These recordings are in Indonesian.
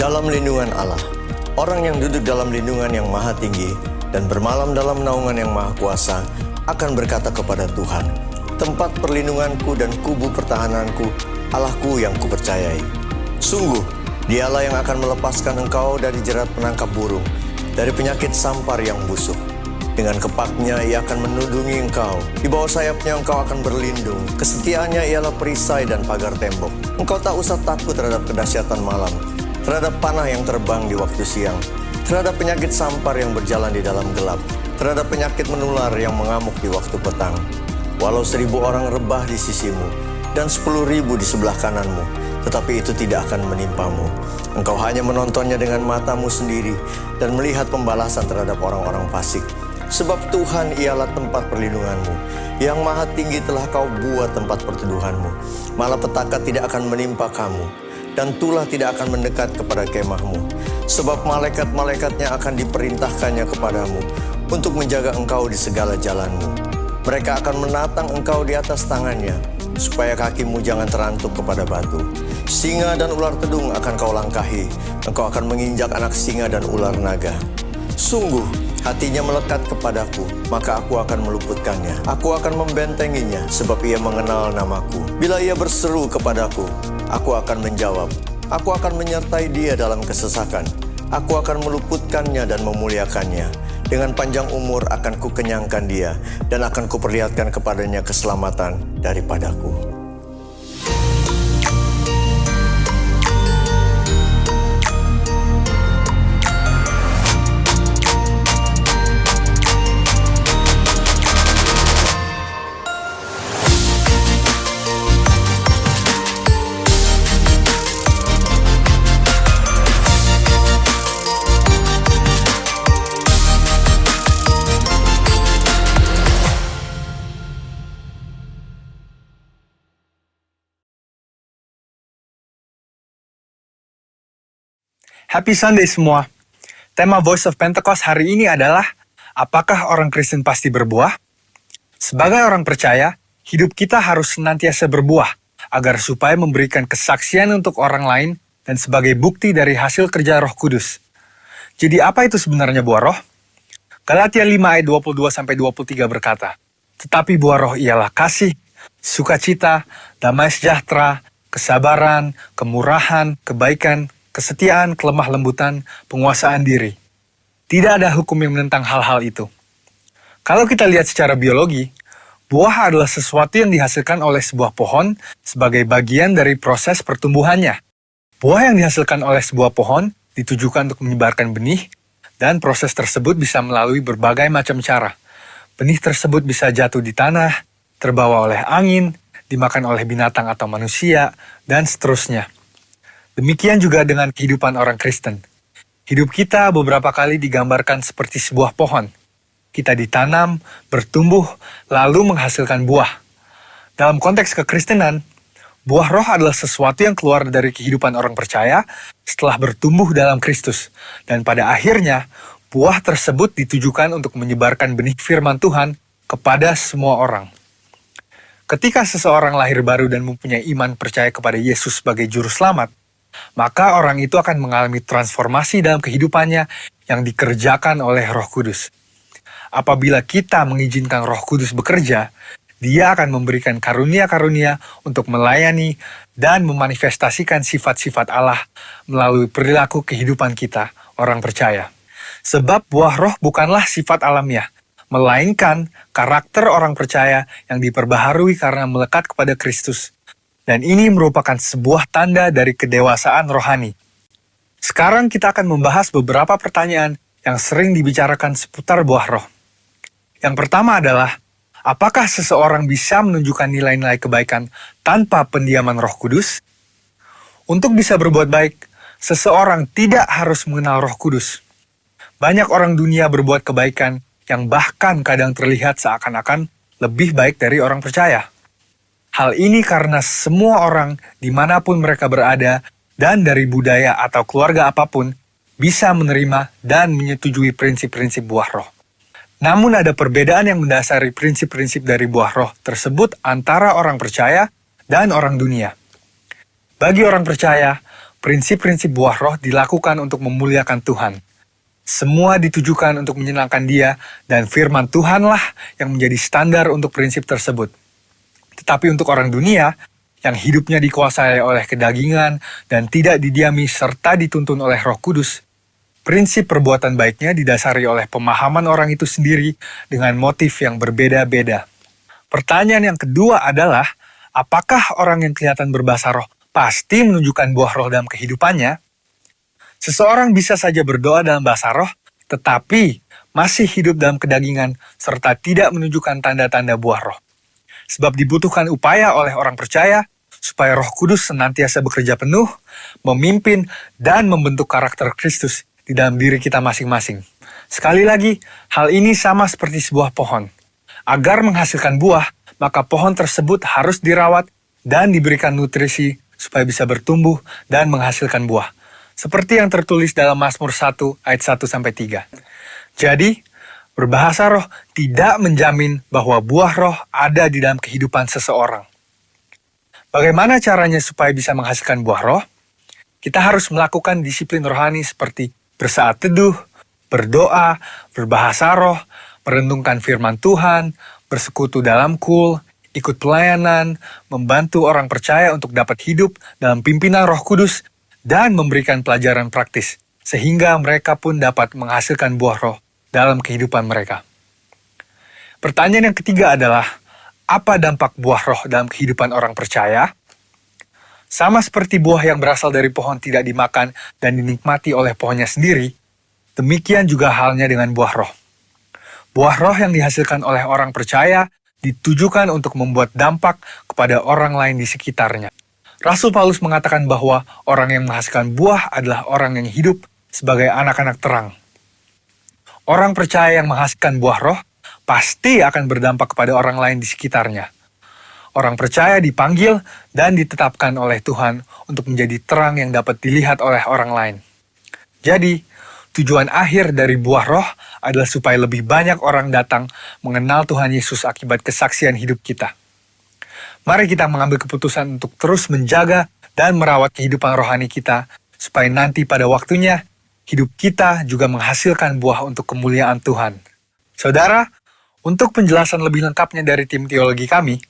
dalam lindungan Allah. Orang yang duduk dalam lindungan yang maha tinggi dan bermalam dalam naungan yang maha kuasa akan berkata kepada Tuhan, tempat perlindunganku dan kubu pertahananku, Allahku yang kupercayai. Sungguh, Dialah yang akan melepaskan engkau dari jerat penangkap burung, dari penyakit sampar yang busuk. Dengan kepaknya ia akan menudungi engkau, di bawah sayapnya engkau akan berlindung. Kesetiaannya ialah perisai dan pagar tembok. Engkau tak usah takut terhadap kedahsyatan malam, terhadap panah yang terbang di waktu siang, terhadap penyakit sampar yang berjalan di dalam gelap, terhadap penyakit menular yang mengamuk di waktu petang. Walau 1.000 orang rebah di sisimu, dan 10.000 di sebelah kananmu, tetapi itu tidak akan menimpamu. Engkau hanya menontonnya dengan matamu sendiri dan melihat pembalasan terhadap orang-orang fasik. Sebab Tuhan ialah tempat perlindunganmu, yang maha tinggi telah kau buat tempat perteduhanmu. Malapetaka tidak akan menimpa kamu, dan tulah tidak akan mendekat kepada kemahmu. Sebab malaikat-malaikatnya akan diperintahkannya kepadamu, untuk menjaga engkau di segala jalanmu. Mereka akan menatang engkau di atas tangannya, supaya kakimu jangan terantuk kepada batu. Singa dan ular tedung akan kau langkahi, engkau akan menginjak anak singa dan ular naga. Sungguh, hatinya melekat kepadaku, maka aku akan meluputkannya. Aku akan membentenginya, sebab ia mengenal namaku. Bila ia berseru kepadaku, aku akan menjawab. Aku akan menyertai dia dalam kesesakan. Aku akan meluputkannya dan memuliakannya. Dengan panjang umur akan kukenyangkan dia, dan akan kuperlihatkan kepadanya keselamatan daripadaku. Happy Sunday semua. Tema Voice of Pentecost hari ini adalah, apakah orang Kristen pasti berbuah? Sebagai orang percaya, hidup kita harus senantiasa berbuah, agar supaya memberikan kesaksian untuk orang lain dan sebagai bukti dari hasil kerja Roh Kudus. Jadi apa itu sebenarnya buah roh? Galatia 5 ayat 22-23 berkata, tetapi buah roh ialah kasih, sukacita, damai sejahtera, kesabaran, kemurahan, kebaikan, kesetiaan, kelemah lembutan, penguasaan diri. Tidak ada hukum yang menentang hal-hal itu. Kalau kita lihat secara biologi, buah adalah sesuatu yang dihasilkan oleh sebuah pohon sebagai bagian dari proses pertumbuhannya. Buah yang dihasilkan oleh sebuah pohon ditujukan untuk menyebarkan benih, dan proses tersebut bisa melalui berbagai macam cara. Benih tersebut bisa jatuh di tanah, terbawa oleh angin, dimakan oleh binatang atau manusia, dan seterusnya. Demikian juga dengan kehidupan orang Kristen. Hidup kita beberapa kali digambarkan seperti sebuah pohon. Kita ditanam, bertumbuh, lalu menghasilkan buah. Dalam konteks kekristenan, buah roh adalah sesuatu yang keluar dari kehidupan orang percaya setelah bertumbuh dalam Kristus. Dan pada akhirnya, buah tersebut ditujukan untuk menyebarkan benih firman Tuhan kepada semua orang. Ketika seseorang lahir baru dan mempunyai iman percaya kepada Yesus sebagai juru selamat, maka orang itu akan mengalami transformasi dalam kehidupannya yang dikerjakan oleh Roh Kudus. Apabila kita mengizinkan Roh Kudus bekerja, Dia akan memberikan karunia-karunia untuk melayani dan memanifestasikan sifat-sifat Allah melalui perilaku kehidupan kita, orang percaya. Sebab buah roh bukanlah sifat alamiah, melainkan karakter orang percaya yang diperbaharui karena melekat kepada Kristus. Dan ini merupakan sebuah tanda dari kedewasaan rohani. Sekarang kita akan membahas beberapa pertanyaan yang sering dibicarakan seputar buah roh. Yang pertama adalah, apakah seseorang bisa menunjukkan nilai-nilai kebaikan tanpa pendiaman Roh Kudus? Untuk bisa berbuat baik, seseorang tidak harus mengenal Roh Kudus. Banyak orang dunia berbuat kebaikan yang bahkan kadang terlihat seakan-akan lebih baik dari orang percaya. Hal ini karena semua orang dimanapun mereka berada dan dari budaya atau keluarga apapun bisa menerima dan menyetujui prinsip-prinsip buah roh. Namun ada perbedaan yang mendasari prinsip-prinsip dari buah roh tersebut antara orang percaya dan orang dunia. Bagi orang percaya, Prinsip-prinsip buah roh dilakukan untuk memuliakan Tuhan. Semua ditujukan untuk menyenangkan Dia, dan firman Tuhanlah yang menjadi standar untuk prinsip tersebut. Tetapi untuk orang dunia, yang hidupnya dikuasai oleh kedagingan dan tidak didiami serta dituntun oleh Roh Kudus, prinsip perbuatan baiknya didasari oleh pemahaman orang itu sendiri dengan motif yang berbeda-beda. Pertanyaan yang kedua adalah, apakah orang yang kelihatan berbahasa roh pasti menunjukkan buah roh dalam kehidupannya? Seseorang bisa saja berdoa dalam bahasa roh, tetapi masih hidup dalam kedagingan serta tidak menunjukkan tanda-tanda buah roh. Sebab dibutuhkan upaya oleh orang percaya supaya Roh Kudus senantiasa bekerja penuh, memimpin, dan membentuk karakter Kristus di dalam diri kita masing-masing. Sekali lagi, hal ini sama seperti sebuah pohon. Agar menghasilkan buah, maka pohon tersebut harus dirawat dan diberikan nutrisi supaya bisa bertumbuh dan menghasilkan buah. Seperti yang tertulis dalam Mazmur 1 ayat 1-3. Jadi, berbahasa roh tidak menjamin bahwa buah roh ada di dalam kehidupan seseorang. Bagaimana caranya supaya bisa menghasilkan buah roh? Kita harus melakukan disiplin rohani seperti bersaat teduh, berdoa, berbahasa roh, merenungkan firman Tuhan, bersekutu dalam kul, ikut pelayanan, membantu orang percaya untuk dapat hidup dalam pimpinan Roh Kudus, dan memberikan pelajaran praktis, sehingga mereka pun dapat menghasilkan buah roh dalam kehidupan mereka. Pertanyaan yang ketiga adalah, apa dampak buah roh dalam kehidupan orang percaya? Sama seperti buah yang berasal dari pohon tidak dimakan dan dinikmati oleh pohonnya sendiri, demikian juga halnya dengan buah roh. Buah roh yang dihasilkan oleh orang percaya ditujukan untuk membuat dampak kepada orang lain di sekitarnya. Rasul Paulus mengatakan bahwa orang yang menghasilkan buah adalah orang yang hidup sebagai anak-anak terang. Orang percaya yang menghasilkan buah roh pasti akan berdampak kepada orang lain di sekitarnya. Orang percaya dipanggil dan ditetapkan oleh Tuhan untuk menjadi terang yang dapat dilihat oleh orang lain. Jadi, tujuan akhir dari buah roh adalah supaya lebih banyak orang datang mengenal Tuhan Yesus akibat kesaksian hidup kita. Mari kita mengambil keputusan untuk terus menjaga dan merawat kehidupan rohani kita, supaya nanti pada waktunya, hidup kita juga menghasilkan buah untuk kemuliaan Tuhan. Saudara, untuk penjelasan lebih lengkapnya dari tim teologi kami,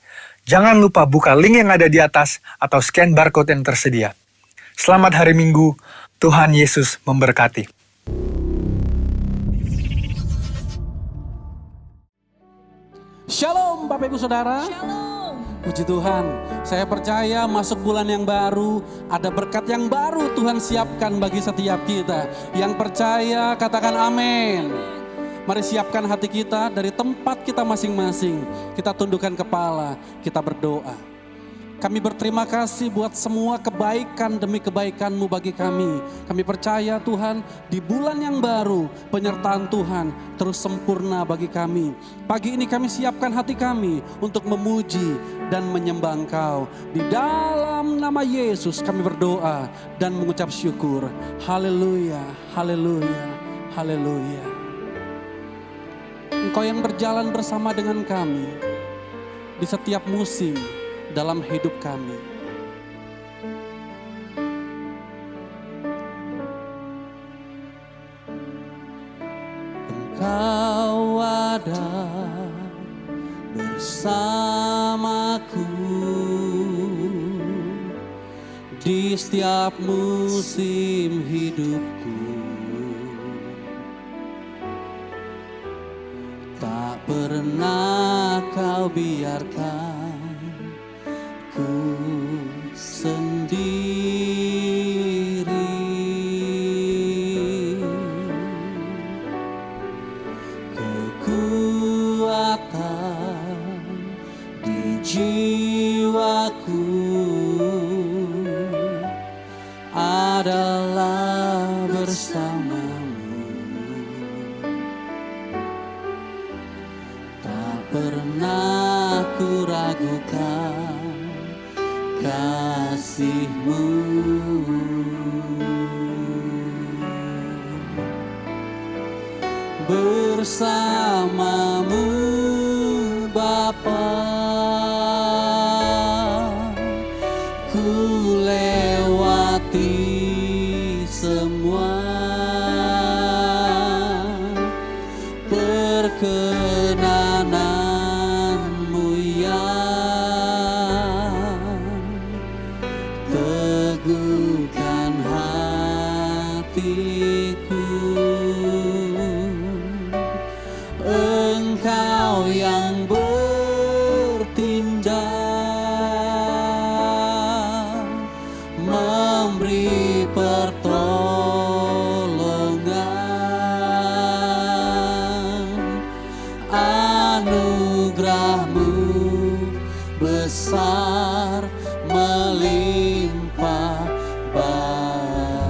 jangan lupa buka link yang ada di atas atau scan barcode yang tersedia. Selamat hari Minggu, Tuhan Yesus memberkati. Shalom Bapak Ibu Saudara. Shalom. Puji Tuhan, saya percaya masuk bulan yang baru, ada berkat yang baru Tuhan siapkan bagi setiap kita. Yang percaya katakan amin. Mari siapkan hati kita dari tempat kita masing-masing. Kita tundukkan kepala, kita berdoa. Kami berterima kasih buat semua kebaikan demi kebaikan-Mu bagi kami. Kami percaya Tuhan, di bulan yang baru, penyertaan Tuhan terus sempurna bagi kami. Pagi ini kami siapkan hati kami untuk memuji dan menyembah Engkau. Di dalam nama Yesus kami berdoa dan mengucap syukur. Haleluya, haleluya, haleluya. Engkau yang berjalan bersama dengan kami di setiap musim dalam hidup kami. Engkau ada bersamaku di setiap musim hidupku. Tak pernah Kau biarkan ku sendiri. Kekuatan di jiwaku adalah bersamamu. Tak pernah ku ragukan kasih-Mu. Bersamamu Bapa, ku lewati besar melimpah bagiku.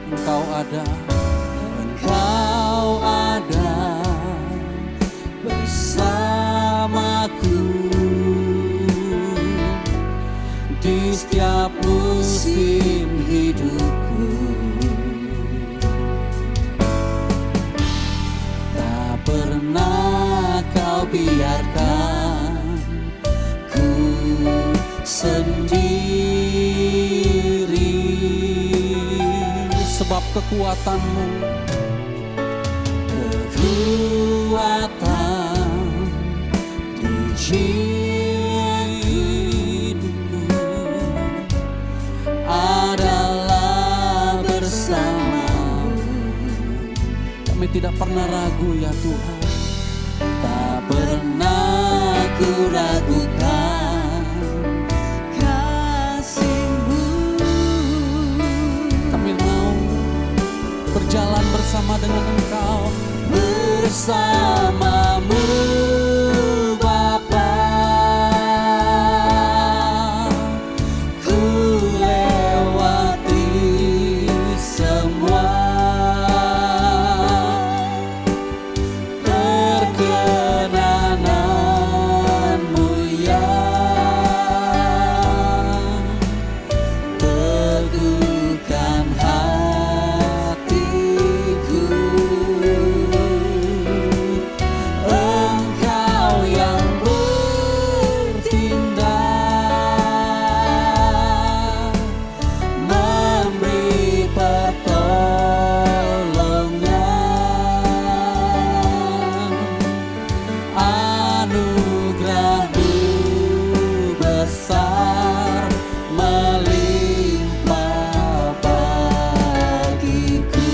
Engkau ada bersamaku di setiap musim hidupku. Tak pernah kau biarkan ku sendiri, sebab kekuatan-Mu, di hidupku adalah bersamamu. Kami tidak pernah ragu ya Tuhan, tak pernah ku ragukan kasih-Mu. Kami mau berjalan bersama dengan Engkau, bersamamu Bapa. Ku lewati semua perkenanan-Mu yang teguhkan hatiku. Engkau yang bertindak, memberi pertolongan. Anugerah-Mu besar melimpah bagiku.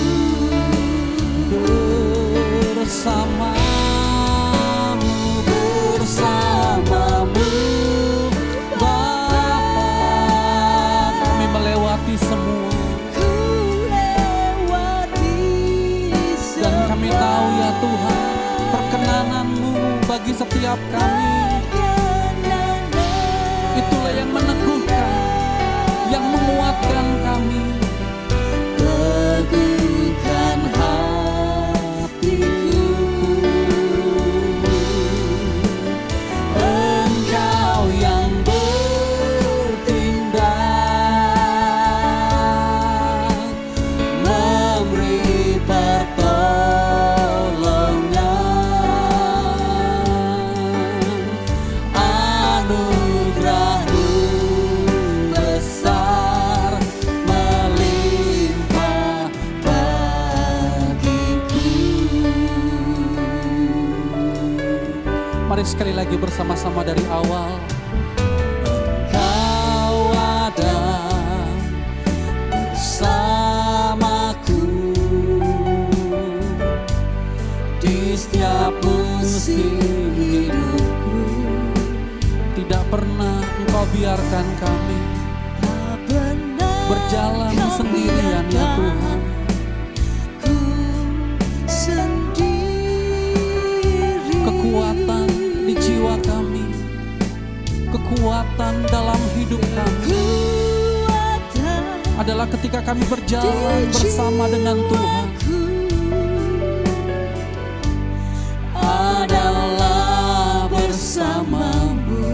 Bersamamu Bapa, kami melewati semua. Dan kami tahu ya Tuhan, perkenanan-Mu bagi setiap kami, itulah yang meneguhkan, yang menguatkan kami. Teguhkan hatiku. Engkau yang bertindak, memberi pertolongan. Anugerah-Mu besar melimpah bagiku. Mari sekali lagi bersama-sama dari awal. Engkau ada bersamaku di setiap musim hidupku. Tidak pernah Engkau biarkan kami berjalan sendirian ya Tuhan. Kekuatan di jiwa kami, kekuatan dalam hidup kami adalah ketika kami berjalan bersama dengan Tuhan. Adalah bersama-Mu.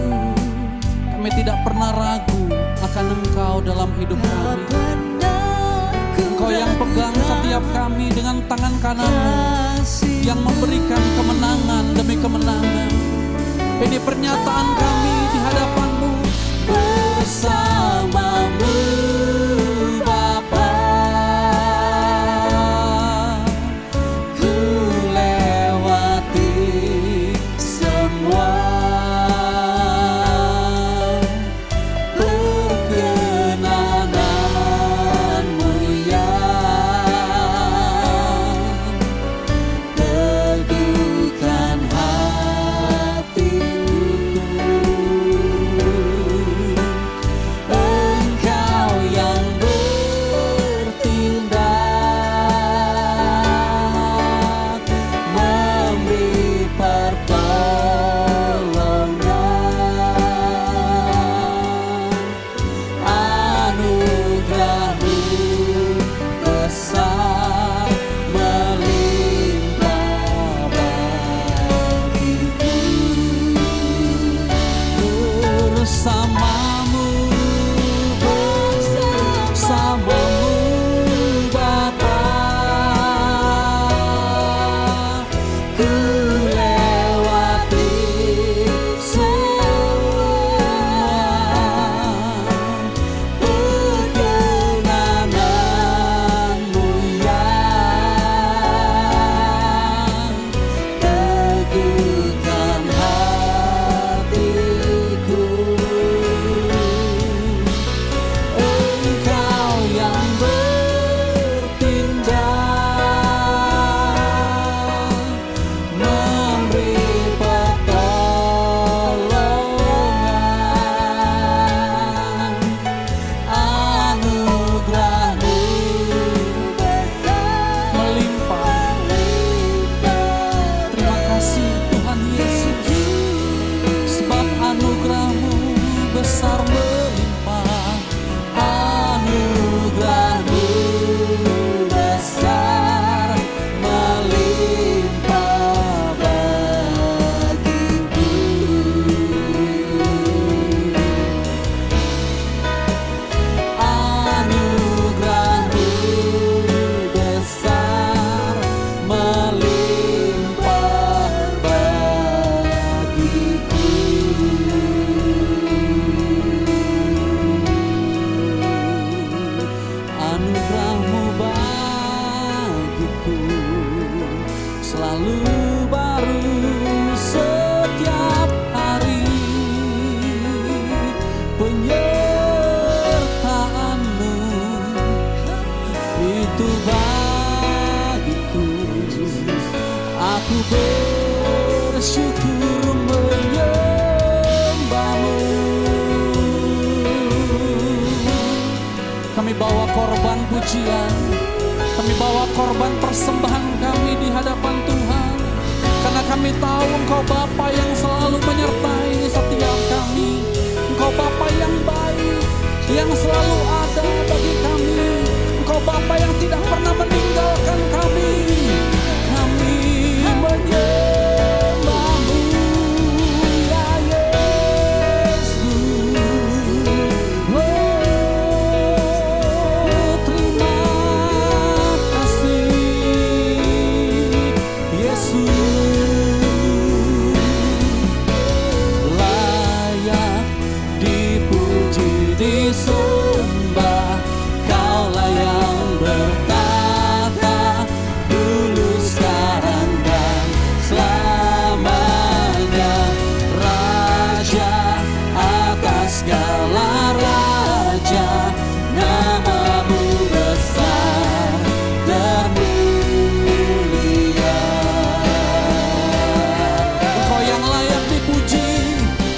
Kami tidak pernah ragu akan Engkau dalam hidup kami. Engkau yang pegang setiap kami dengan tangan kanan-Mu, yang memberikan kemenangan demi kemenangan. Ini pernyataan kami di hadapan-Mu. Bersama-Mu Bapa, ku lewati semua perkenanan-Mu yang teguhkan hatiku. Engkau baru setiap hari. Penyertaan-Mu itu bagiku. Aku bersyukur menyembah-Mu. Kami bawa korban pujian, kami bawa korban persembahan kami di hadapan Tuhan. Karena kami tahu Engkau Bapa yang selalu menyertai setiap kami. Engkau Bapa yang baik, yang selalu ada bagi kami. Engkau Bapa yang tidak pernah meninggalkan kami. Kami menyembah-Mu, ya Yesus. Terima kasih Yesus. Layak dipuji, disembah, Kaulah yang bertata dulu, sekarang dan selamanya. Raja atas segala raja, nama-Mu besar termulia. Engkau yang layak dipuji,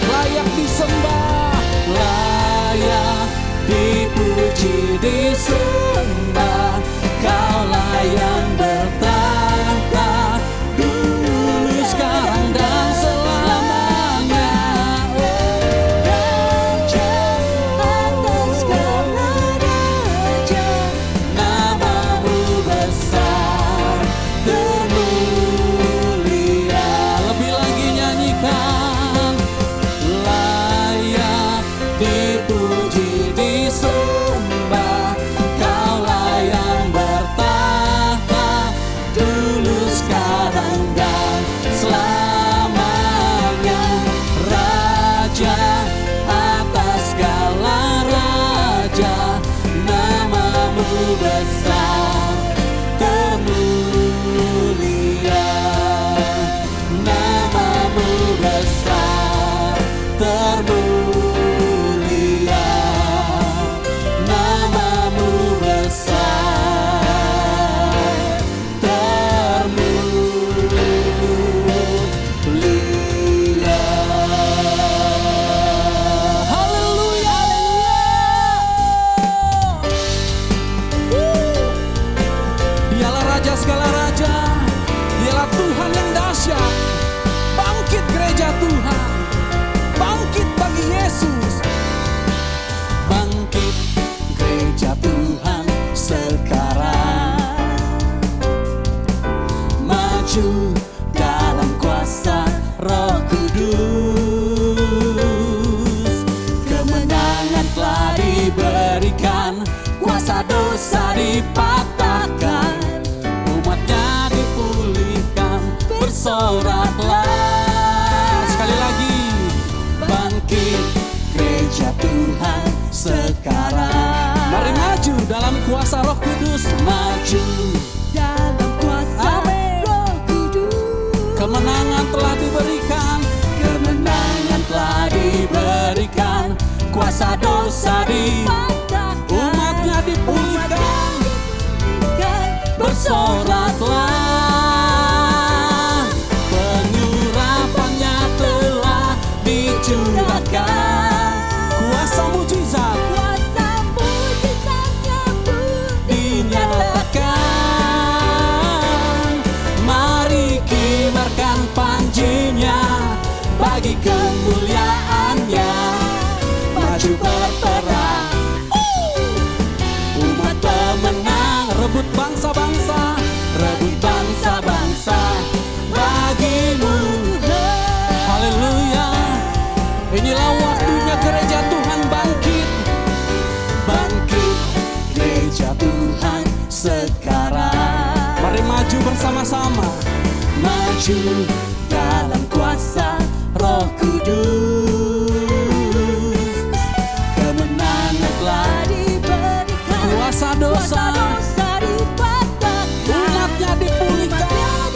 layak disembah, layak dipuji, disembah, Kaulah yang bertata dulu, sekarang dan selamanya. Raja atas segala raja, nama-Mu besar termulia. Lebih lagi nyanyikan, layak dipuji, disembah, Kaulah yang bertata dulu, sekarang dan selamanya. Raja atas segala raja, nama-Mu besar termulia. Nama-Mu besar termulia. Nama-Mu besar termulia. Haleluya. Dialah Raja segala raja, Dialah Tuhan yang dahsyat. Bangkit gereja Tuhan, bangkit bagi Yesus. Bangkit gereja Tuhan sekarang, maju dalam kuasa Roh Kudus. Kemenangan telah diberikan, kuasa dosa dipatahkan, umatnya dipulihkan, bersoraklah. Sekali lagi, bangkit gereja Tuhan sekarang. Mari maju dalam kuasa Roh Kudus. Maju dalam kuasa Roh Kudus. Kemenangan telah diberikan, kemenangan telah diberikan, kuasa dosa umatnya dipulihkan, bersoraklah. Penyurapannya telah dicurahkan, kuasa mujizat dinyatakan. Mari kibarkan panjinya bagi kemuliaannya. Maju berperang, umat pemenang, rebut bangsa-bangsa, rebut bangsa-bangsa bagi-Mu. Haleluya. Inilah waktunya gereja Tuhan bangkit. Bangkit gereja Tuhan sekarang. Mari maju bersama-sama. Maju dalam kuasa Roh Kudus. Kemenangan telah diberikan, kuasa dosa dipatahkan, umatnya dipulihkan,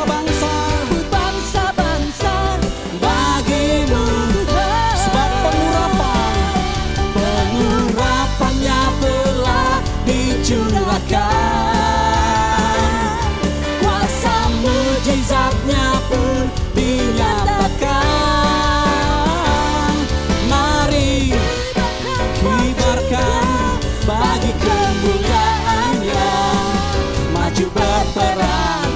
bangsa-bangsa, bangsa-bangsa bagimu. Sebab pengurapannya telah dicurahkan, kuasa mujizatnya pun dinyatakan. Mari kibarkan bagi kemuliaannya, maju berperang,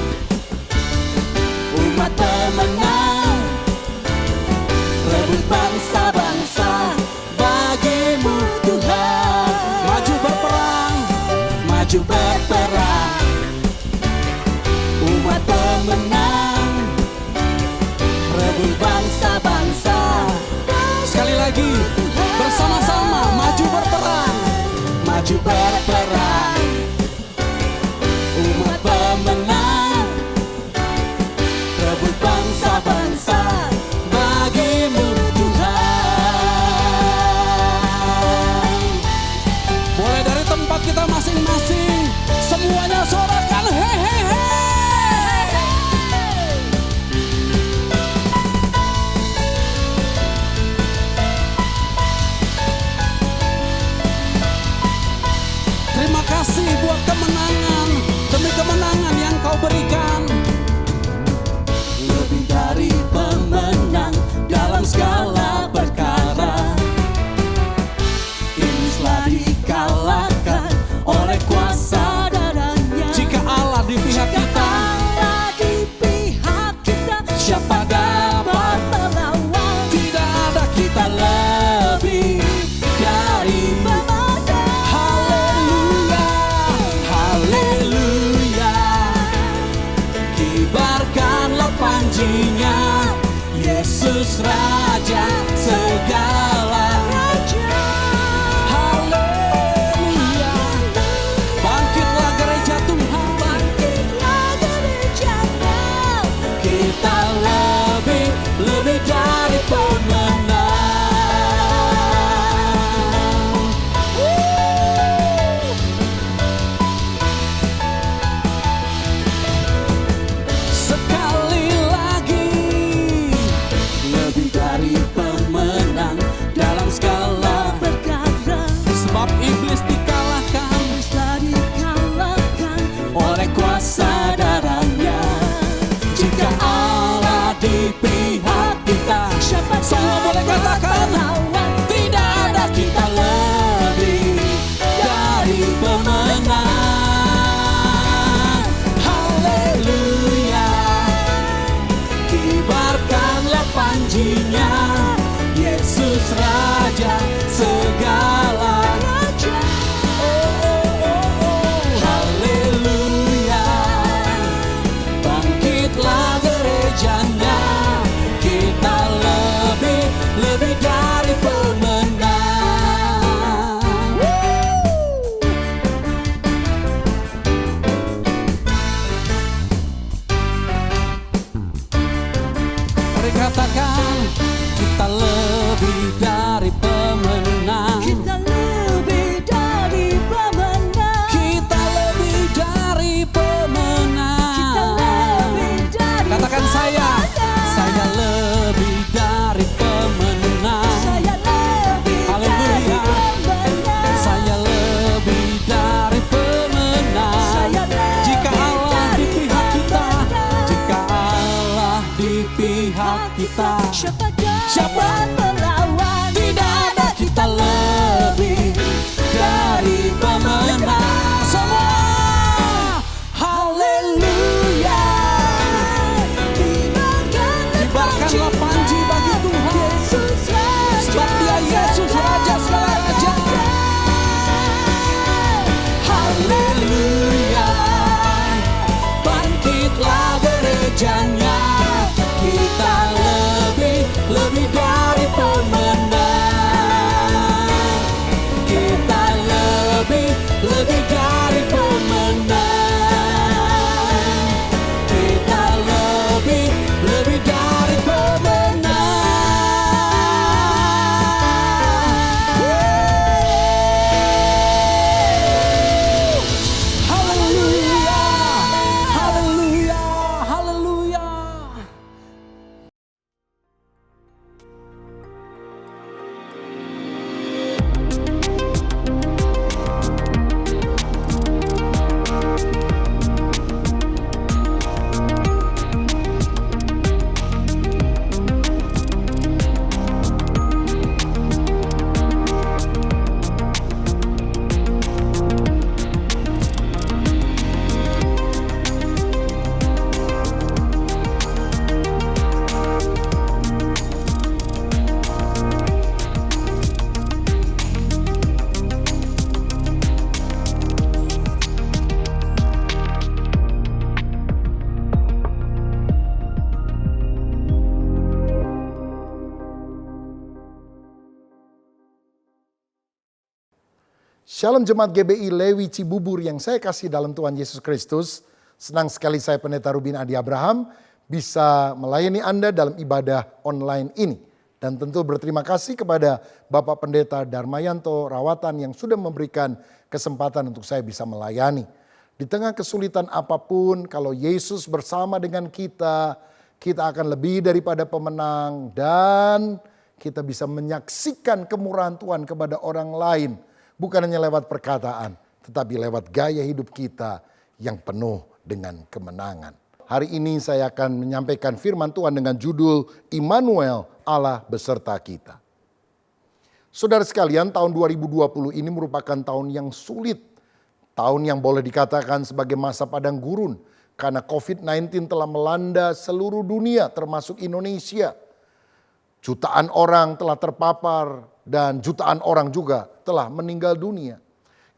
umat pemenang, rebut bangsa-bangsa bagimu Tuhan. Maju berperang, maju berperang, umat pemenang, rebut bangsa-bangsa. Sekali lagi, bersama-sama maju berperang, maju berperang, umat pemenang, rebut bangsa-bangsa bagimu Tuhan. Boleh dari tempat kita masing-masing, semuanya sorakan hei hei hei. Terima kasih buat kemenangan, demi kemenangan yang kau berikan. Lebih dari pemenang dalam segala perkara, ini telah dikalahkan oleh kuasa darahnya. Jika Allah di pihak kita, siapa dapat melawan? Tidak ada kita lebih dari haleluya, haleluya. Kibarkanlah panjinya, Yesus Raja segala. Haleluya. Bangkitlah gereja Tuhan, kita lebih dari pemenang. Sekali lagi, lebih dari pemenang dalam segala perkara. Sebab iblis dikalahkan oleh kuasa darahnya. Jika Allah di pihak kita, semua boleh katakan, tidak ada kita lebih dari pemenang. Haleluya. Kibarkanlah panjinya, Yesus Raja segala. Haleluya. Bangkitlah gerejanya, kita lebih dari pemenang. Mari katakan, kita lebih dari pemenang. Kita lebih dari pemenang. Kita lebih dari pemenang. Kita lebih dari Katakan saya lebih dari pemenang. Saya lebih Haleluya. dari pemenang. Saya lebih dari pemenang. Saya lebih Jika Allah di dari pihak kita, pemenang. jika Allah di pihak kita, Siapa melawan? tidak ada kita lebih dari pemenang. Semua haleluya. Kibarkanlah panji bagi Tuhan, sebab Dia Yesus Raja segala raja. Haleluya. Bangkitlah gerejanya, kita lebih dari pemenang. Kita lebih dari pemenang. Kita lebih dari pemenang. Haleluya, haleluya, haleluya. Shalom Jemaat GBI Lewi Cibubur yang saya kasih dalam Tuhan Yesus Kristus. Senang sekali saya Pendeta Rubin Adi Abraham bisa melayani Anda dalam ibadah online ini. Dan tentu berterima kasih kepada Bapak Pendeta Darmayanto Rawatan yang sudah memberikan kesempatan untuk saya bisa melayani. Di tengah kesulitan apapun, kalau Yesus bersama dengan kita akan lebih daripada pemenang dan kita bisa menyaksikan kemurahan Tuhan kepada orang lain. Bukan hanya lewat perkataan, tetapi lewat gaya hidup kita yang penuh dengan kemenangan. Hari ini saya akan menyampaikan firman Tuhan dengan judul Immanuel, Allah beserta kita. Saudara sekalian, tahun 2020 ini merupakan tahun yang sulit. Tahun yang boleh dikatakan sebagai masa padang gurun. Karena COVID-19 telah melanda seluruh dunia termasuk Indonesia. Jutaan orang telah terpapar dan jutaan orang juga telah meninggal dunia.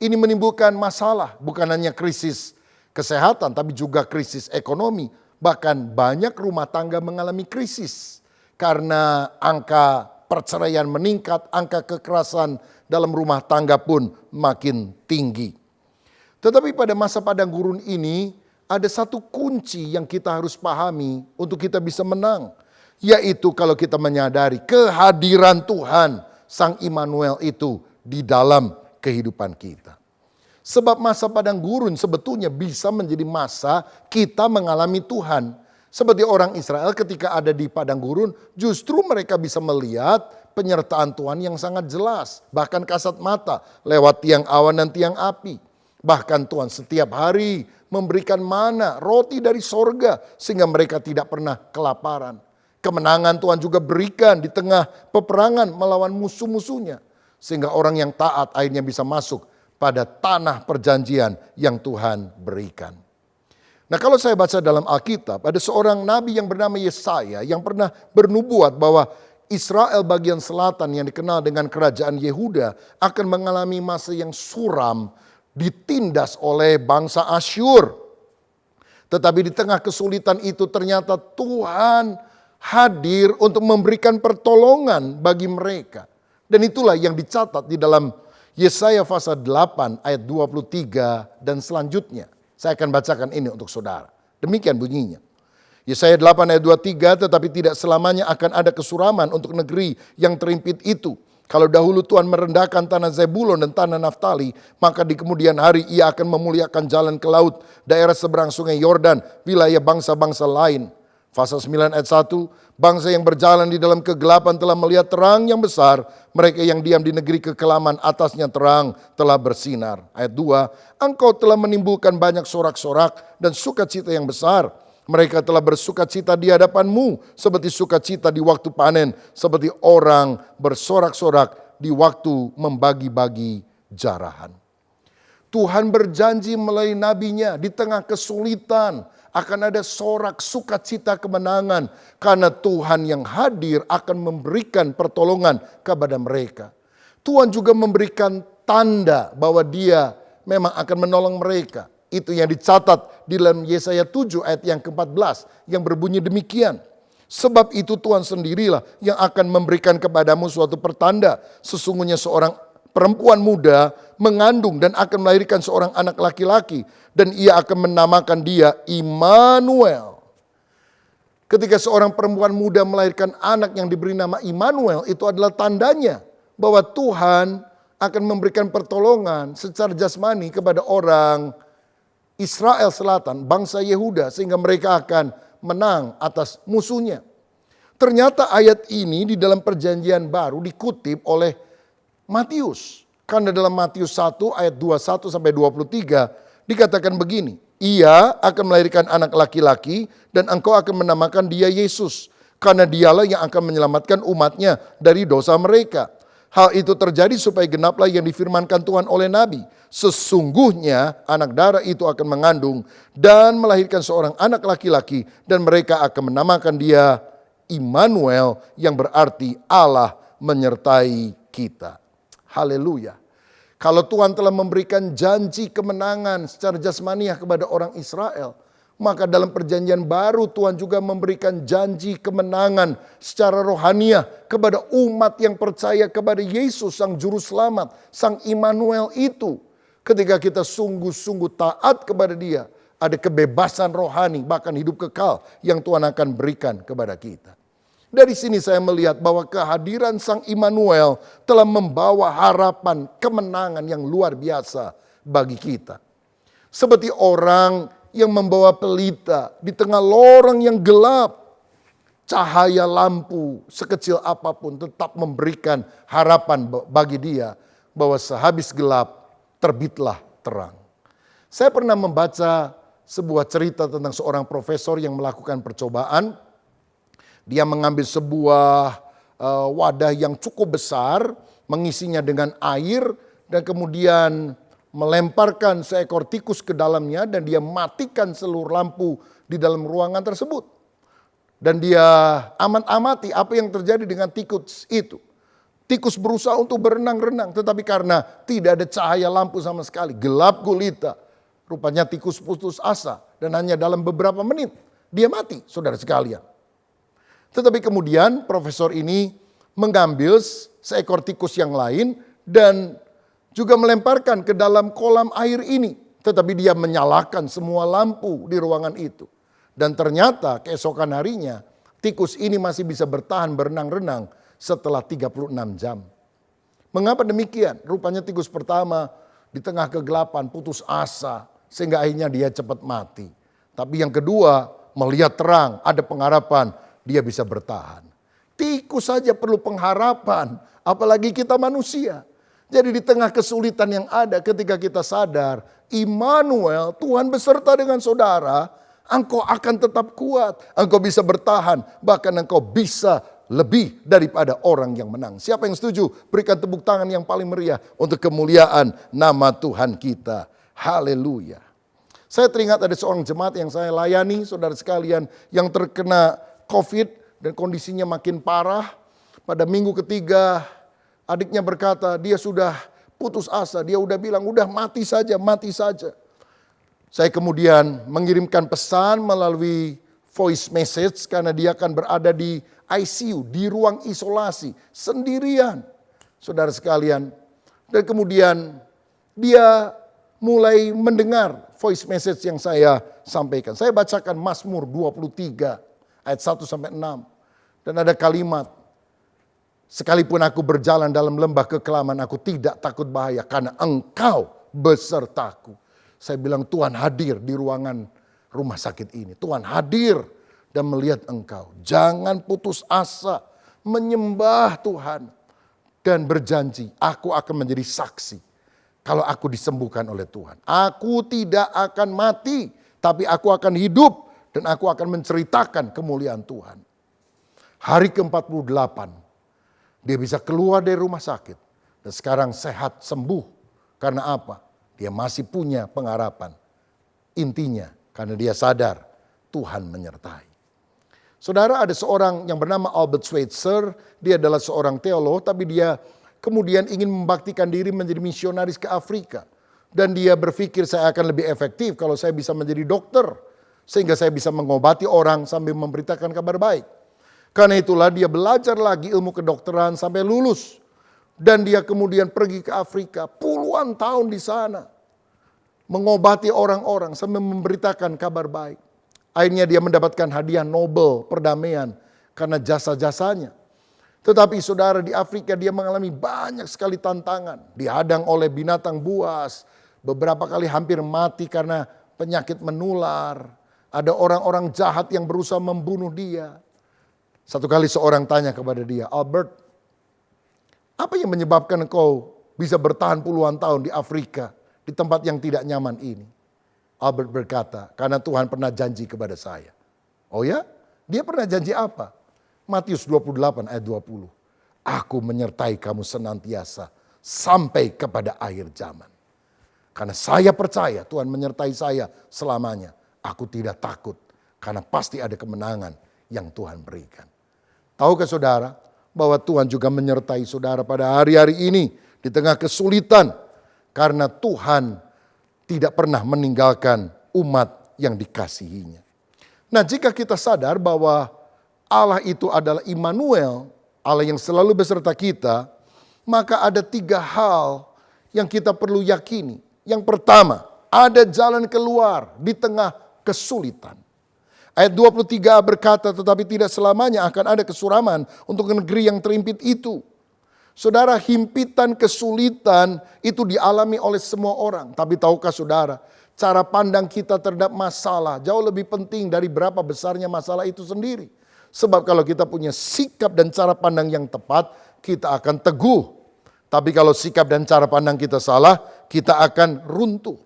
Ini menimbulkan masalah, bukan hanya krisis kesehatan tapi juga krisis ekonomi. Bahkan banyak rumah tangga mengalami krisis karena angka perceraian meningkat, angka kekerasan dalam rumah tangga pun makin tinggi. Tetapi pada masa padang gurun ini ada satu kunci yang kita harus pahami untuk kita bisa menang. Yaitu kalau kita menyadari kehadiran Tuhan, Sang Immanuel itu di dalam kehidupan kita. Sebab masa padang gurun sebetulnya bisa menjadi masa kita mengalami Tuhan. Seperti orang Israel ketika ada di padang gurun, justru mereka bisa melihat penyertaan Tuhan yang sangat jelas. Bahkan kasat mata lewat tiang awan dan tiang api. Bahkan Tuhan setiap hari memberikan mana, roti dari sorga sehingga mereka tidak pernah kelaparan. Kemenangan Tuhan juga berikan di tengah peperangan melawan musuh-musuhnya. Sehingga orang yang taat akhirnya bisa masuk pada tanah perjanjian yang Tuhan berikan. Nah, kalau saya baca dalam Alkitab, ada seorang nabi yang bernama Yesaya yang pernah bernubuat bahwa Israel bagian selatan yang dikenal dengan kerajaan Yehuda akan mengalami masa yang suram, ditindas oleh bangsa Asyur. Tetapi di tengah kesulitan itu ternyata Tuhan hadir untuk memberikan pertolongan bagi mereka. Dan itulah yang dicatat di dalam Yesaya pasal 8 ayat 23 dan selanjutnya. Saya akan bacakan ini untuk saudara. Demikian bunyinya. Yesaya 8 ayat 23, tetapi tidak selamanya akan ada kesuraman untuk negeri yang terimpit itu. Kalau dahulu Tuhan merendahkan tanah Zebulon dan tanah Naftali, maka di kemudian hari Ia akan memuliakan jalan ke laut, daerah seberang sungai Yordan, wilayah bangsa-bangsa lain. Pasal 9 ayat 1, bangsa yang berjalan di dalam kegelapan telah melihat terang yang besar. Mereka yang diam di negeri kekelaman atasnya terang telah bersinar. Ayat 2, engkau telah menimbulkan banyak sorak-sorak dan sukacita yang besar. Mereka telah bersukacita di hadapanmu seperti sukacita di waktu panen. Seperti orang bersorak-sorak di waktu membagi-bagi jarahan. Tuhan berjanji melalui nabinya di tengah kesulitan akan ada sorak sukacita kemenangan. Karena Tuhan yang hadir akan memberikan pertolongan kepada mereka. Tuhan juga memberikan tanda bahwa Dia memang akan menolong mereka. Itu yang dicatat di dalam Yesaya 7 ayat yang ke-14 yang berbunyi demikian. Sebab itu Tuhan sendirilah yang akan memberikan kepadamu suatu pertanda. Sesungguhnya seorang perempuan muda mengandung dan akan melahirkan seorang anak laki-laki. Dan ia akan menamakan dia Immanuel. Ketika seorang perempuan muda melahirkan anak yang diberi nama Immanuel, itu adalah tandanya bahwa Tuhan akan memberikan pertolongan secara jasmani kepada orang Israel Selatan, bangsa Yehuda, sehingga mereka akan menang atas musuhnya. Ternyata ayat ini di dalam perjanjian baru dikutip oleh Matius. Karena dalam Matius 1 ayat 21 sampai 23 dikatakan begini, ia akan melahirkan anak laki-laki dan engkau akan menamakan dia Yesus. Karena dialah yang akan menyelamatkan umatnya dari dosa mereka. Hal itu terjadi supaya genaplah yang difirmankan Tuhan oleh Nabi. Sesungguhnya anak darah itu akan mengandung dan melahirkan seorang anak laki-laki. Dan mereka akan menamakan dia Immanuel yang berarti Allah menyertai kita. Haleluya. Kalau Tuhan telah memberikan janji kemenangan secara jasmaniah kepada orang Israel, Maka dalam perjanjian baru Tuhan juga memberikan janji kemenangan secara rohaniah kepada umat yang percaya kepada Yesus Sang Juru Selamat, Sang Immanuel itu. Ketika kita sungguh-sungguh taat kepada Dia, ada kebebasan rohani bahkan hidup kekal yang Tuhan akan berikan kepada kita. Dari sini saya melihat bahwa kehadiran Sang Immanuel telah membawa harapan kemenangan yang luar biasa bagi kita. Seperti orang yang membawa pelita di tengah lorong yang gelap. Cahaya lampu sekecil apapun tetap memberikan harapan bagi dia bahwa sehabis gelap terbitlah terang. Saya pernah membaca sebuah cerita tentang seorang profesor yang melakukan percobaan. Dia mengambil sebuah wadah yang cukup besar, mengisinya dengan air dan kemudian melemparkan seekor tikus ke dalamnya dan dia matikan seluruh lampu di dalam ruangan tersebut. Dan dia amati apa yang terjadi dengan tikus itu. Tikus berusaha untuk berenang-renang tetapi karena tidak ada cahaya lampu sama sekali, gelap gulita. Rupanya tikus putus asa dan hanya dalam beberapa menit dia mati, saudara sekalian. Tetapi kemudian profesor ini mengambil seekor tikus yang lain dan juga melemparkan ke dalam kolam air ini. Tetapi dia menyalakan semua lampu di ruangan itu. Dan ternyata keesokan harinya tikus ini masih bisa bertahan berenang-renang setelah 36 jam. Mengapa demikian? Rupanya tikus pertama di tengah kegelapan putus asa sehingga akhirnya dia cepat mati. Tapi yang kedua melihat terang, ada pengharapan, dia bisa bertahan. Tikus saja perlu pengharapan, apalagi kita manusia. Jadi di tengah kesulitan yang ada ketika kita sadar, Immanuel, Tuhan beserta dengan saudara, engkau akan tetap kuat, engkau bisa bertahan, bahkan engkau bisa lebih daripada orang yang menang. Siapa yang setuju? Berikan tepuk tangan yang paling meriah untuk kemuliaan nama Tuhan kita. Haleluya. Saya teringat ada seorang jemaat yang saya layani, saudara sekalian, yang terkena COVID dan kondisinya makin parah. Pada minggu ketiga, adiknya berkata, dia sudah putus asa. Dia udah bilang, udah mati saja, mati saja. Saya kemudian mengirimkan pesan melalui voice message karena dia akan berada di ICU, di ruang isolasi, sendirian. Saudara sekalian. Dan kemudian dia mulai mendengar voice message yang saya sampaikan. Saya bacakan Mazmur 23 ayat 1-6. Dan ada kalimat, sekalipun aku berjalan dalam lembah kekelaman, aku tidak takut bahaya karena engkau besertaku. Saya bilang Tuhan hadir di ruangan rumah sakit ini. Tuhan hadir dan melihat engkau. Jangan putus asa, menyembah Tuhan. Dan berjanji, aku akan menjadi saksi kalau aku disembuhkan oleh Tuhan. Aku tidak akan mati, tapi aku akan hidup dan aku akan menceritakan kemuliaan Tuhan. Hari ke-48, dia bisa keluar dari rumah sakit. Dan sekarang sehat, sembuh. Karena apa? Dia masih punya pengharapan. Intinya, karena dia sadar Tuhan menyertai. Saudara, ada seorang yang bernama Albert Schweitzer. Dia adalah seorang teolog, tapi dia kemudian ingin membaktikan diri menjadi misionaris ke Afrika. Dan dia berpikir saya akan lebih efektif kalau saya bisa menjadi dokter. Sehingga saya bisa mengobati orang sambil memberitakan kabar baik. Karena itulah dia belajar lagi ilmu kedokteran sampai lulus. Dan dia kemudian pergi ke Afrika, puluhan tahun di sana. Mengobati orang-orang sambil memberitakan kabar baik. Akhirnya dia mendapatkan hadiah Nobel perdamaian karena jasa-jasanya. Tetapi saudara, di Afrika dia mengalami banyak sekali tantangan. Dihadang oleh binatang buas. Beberapa kali hampir mati karena penyakit menular. Ada orang-orang jahat yang berusaha membunuh dia. Satu kali seorang tanya kepada dia, Albert, apa yang menyebabkan engkau bisa bertahan puluhan tahun di Afrika, di tempat yang tidak nyaman ini? Albert berkata, karena Tuhan pernah janji kepada saya. Oh ya? Dia pernah janji apa? Matius 28 ayat 20. Aku menyertai kamu senantiasa sampai kepada akhir zaman. Karena saya percaya Tuhan menyertai saya selamanya. Aku tidak takut karena pasti ada kemenangan yang Tuhan berikan. Tahukah saudara bahwa Tuhan juga menyertai saudara pada hari-hari ini di tengah kesulitan. Karena Tuhan tidak pernah meninggalkan umat yang dikasihinya. Nah, jika kita sadar bahwa Allah itu adalah Immanuel, Allah yang selalu beserta kita, maka ada 3 hal yang kita perlu yakini. Yang pertama, ada jalan keluar di tengah kesulitan. Ayat 23 berkata, tetapi tidak selamanya akan ada kesuraman untuk negeri yang terimpit itu. Saudara, himpitan kesulitan itu dialami oleh semua orang. Tapi tahukah saudara, cara pandang kita terhadap masalah jauh lebih penting dari berapa besarnya masalah itu sendiri. Sebab kalau kita punya sikap dan cara pandang yang tepat, kita akan teguh. Tapi kalau sikap dan cara pandang kita salah, kita akan runtuh.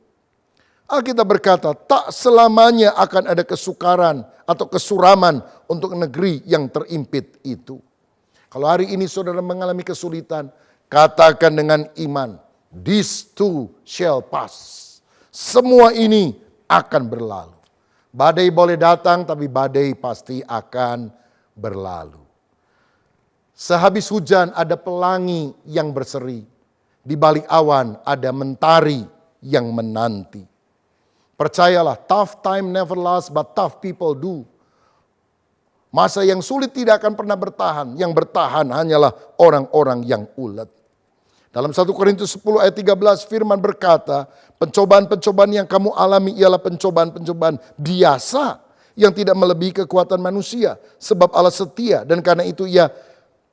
Alkitab berkata, tak selamanya akan ada kesukaran atau kesuraman untuk negeri yang terimpit itu. Kalau hari ini saudara mengalami kesulitan, katakan dengan iman, this too shall pass. Semua ini akan berlalu. Badai boleh datang, tapi badai pasti akan berlalu. Sehabis hujan ada pelangi yang berseri. Di balik awan ada mentari yang menanti. Percayalah, tough time never lasts, but tough people do. Masa yang sulit tidak akan pernah bertahan. Yang bertahan hanyalah orang-orang yang ulet. Dalam 1 Korintus 10 ayat 13 firman berkata, pencobaan-pencobaan yang kamu alami ialah pencobaan-pencobaan biasa yang tidak melebihi kekuatan manusia. Sebab Allah setia dan karena itu Ia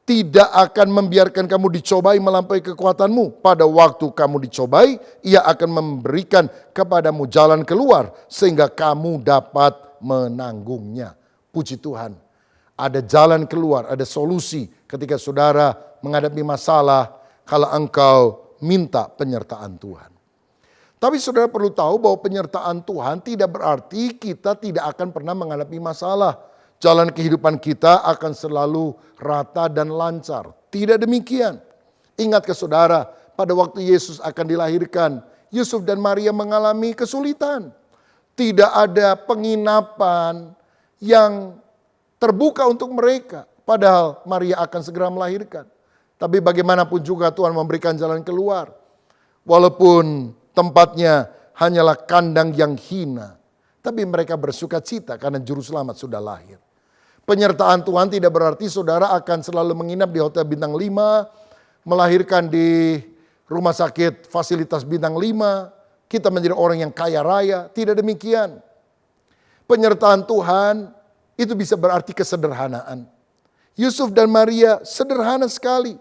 tidak akan membiarkan kamu dicobai melampaui kekuatanmu. Pada waktu kamu dicobai, Ia akan memberikan kepadamu jalan keluar sehingga kamu dapat menanggungnya. Puji Tuhan. Ada jalan keluar, ada solusi ketika saudara menghadapi masalah kalau engkau minta penyertaan Tuhan. Tapi saudara perlu tahu bahwa penyertaan Tuhan tidak berarti kita tidak akan pernah menghadapi masalah. Jalan kehidupan kita akan selalu rata dan lancar. Tidak demikian. Ingat ke saudara, pada waktu Yesus akan dilahirkan, Yusuf dan Maria mengalami kesulitan. Tidak ada penginapan yang terbuka untuk mereka. Padahal Maria akan segera melahirkan. Tapi bagaimanapun juga Tuhan memberikan jalan keluar. Walaupun tempatnya hanyalah kandang yang hina. Tapi mereka bersuka cita karena juru selamat sudah lahir. Penyertaan Tuhan tidak berarti saudara akan selalu menginap di hotel bintang 5. Melahirkan di rumah sakit fasilitas bintang 5. Kita menjadi orang yang kaya raya. Tidak demikian. Penyertaan Tuhan itu bisa berarti kesederhanaan. Yusuf dan Maria sederhana sekali.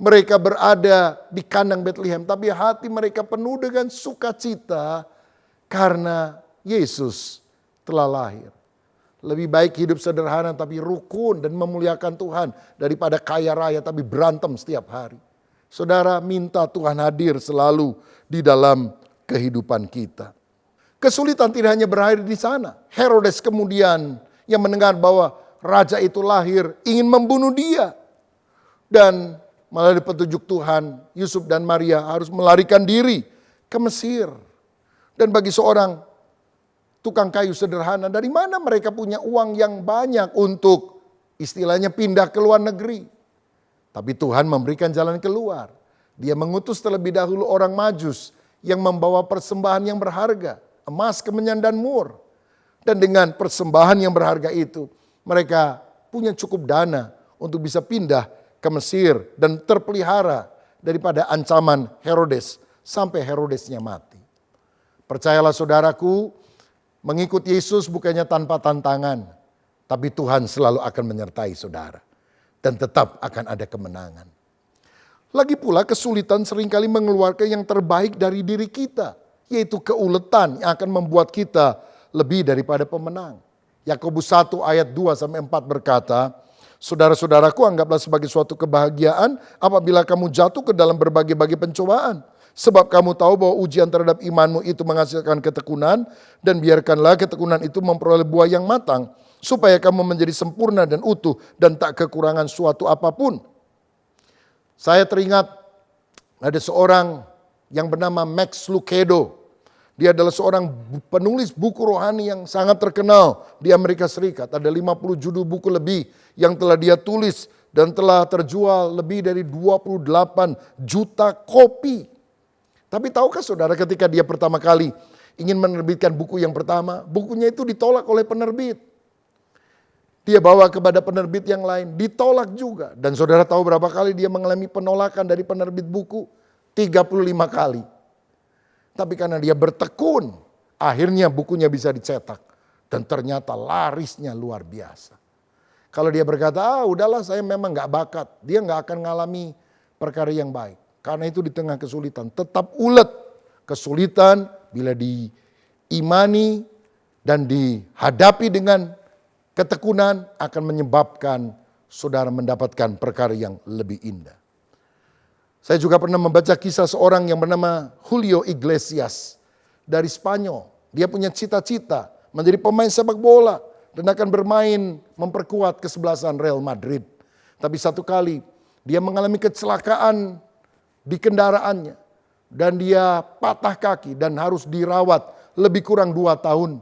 Mereka berada di kandang Bethlehem, tapi hati mereka penuh dengan sukacita karena Yesus telah lahir. Lebih baik hidup sederhana tapi rukun dan memuliakan Tuhan daripada kaya raya tapi berantem setiap hari. Saudara, minta Tuhan hadir selalu di dalam kehidupan kita. Kesulitan tidak hanya berakhir di sana. Herodes kemudian yang mendengar bahwa raja itu lahir ingin membunuh dia. Dan melalui petunjuk Tuhan, Yusuf dan Maria harus melarikan diri ke Mesir. Dan bagi seorang tukang kayu sederhana, dari mana mereka punya uang yang banyak untuk istilahnya pindah ke luar negeri. Tapi Tuhan memberikan jalan keluar. Dia mengutus terlebih dahulu orang Majus yang membawa persembahan yang berharga, emas, kemenyan, dan mur. Dan dengan persembahan yang berharga itu, mereka punya cukup dana untuk bisa pindah ke Mesir dan terpelihara daripada ancaman Herodes sampai Herodesnya mati. Percayalah saudaraku, mengikut Yesus bukannya tanpa tantangan, tapi Tuhan selalu akan menyertai saudara dan tetap akan ada kemenangan. Lagi pula kesulitan seringkali mengeluarkan yang terbaik dari diri kita, yaitu keuletan yang akan membuat kita lebih daripada pemenang. Yakobus 1 ayat 2-4 berkata, saudara-saudaraku, anggaplah sebagai suatu kebahagiaan apabila kamu jatuh ke dalam berbagai-bagai pencobaan. Sebab kamu tahu bahwa ujian terhadap imanmu itu menghasilkan ketekunan, dan biarkanlah ketekunan itu memperoleh buah yang matang, supaya kamu menjadi sempurna dan utuh dan tak kekurangan suatu apapun. Saya teringat ada seorang yang bernama Max Lucado. Dia adalah seorang penulis buku rohani yang sangat terkenal di Amerika Serikat. Ada 50 judul buku lebih yang telah dia tulis dan telah terjual lebih dari 28 juta kopi. Tapi tahukah saudara, ketika dia pertama kali ingin menerbitkan buku yang pertama, bukunya itu ditolak oleh penerbit. Dia bawa kepada penerbit yang lain, ditolak juga. Dan saudara tahu berapa kali dia mengalami penolakan dari penerbit buku? 35 kali. Tapi karena dia bertekun, akhirnya bukunya bisa dicetak. Dan ternyata larisnya luar biasa. Kalau dia berkata, udahlah saya memang gak bakat. Dia gak akan ngalami perkara yang baik. Karena itu di tengah kesulitan, tetap ulet. Kesulitan bila diimani dan dihadapi dengan ketekunan akan menyebabkan saudara mendapatkan perkara yang lebih indah. Saya juga pernah membaca kisah seorang yang bernama Julio Iglesias dari Spanyol. Dia punya cita-cita menjadi pemain sepak bola dan akan bermain memperkuat kesebelasan Real Madrid. Tapi satu kali dia mengalami kecelakaan di kendaraannya dan dia patah kaki dan harus dirawat lebih kurang 2 tahun.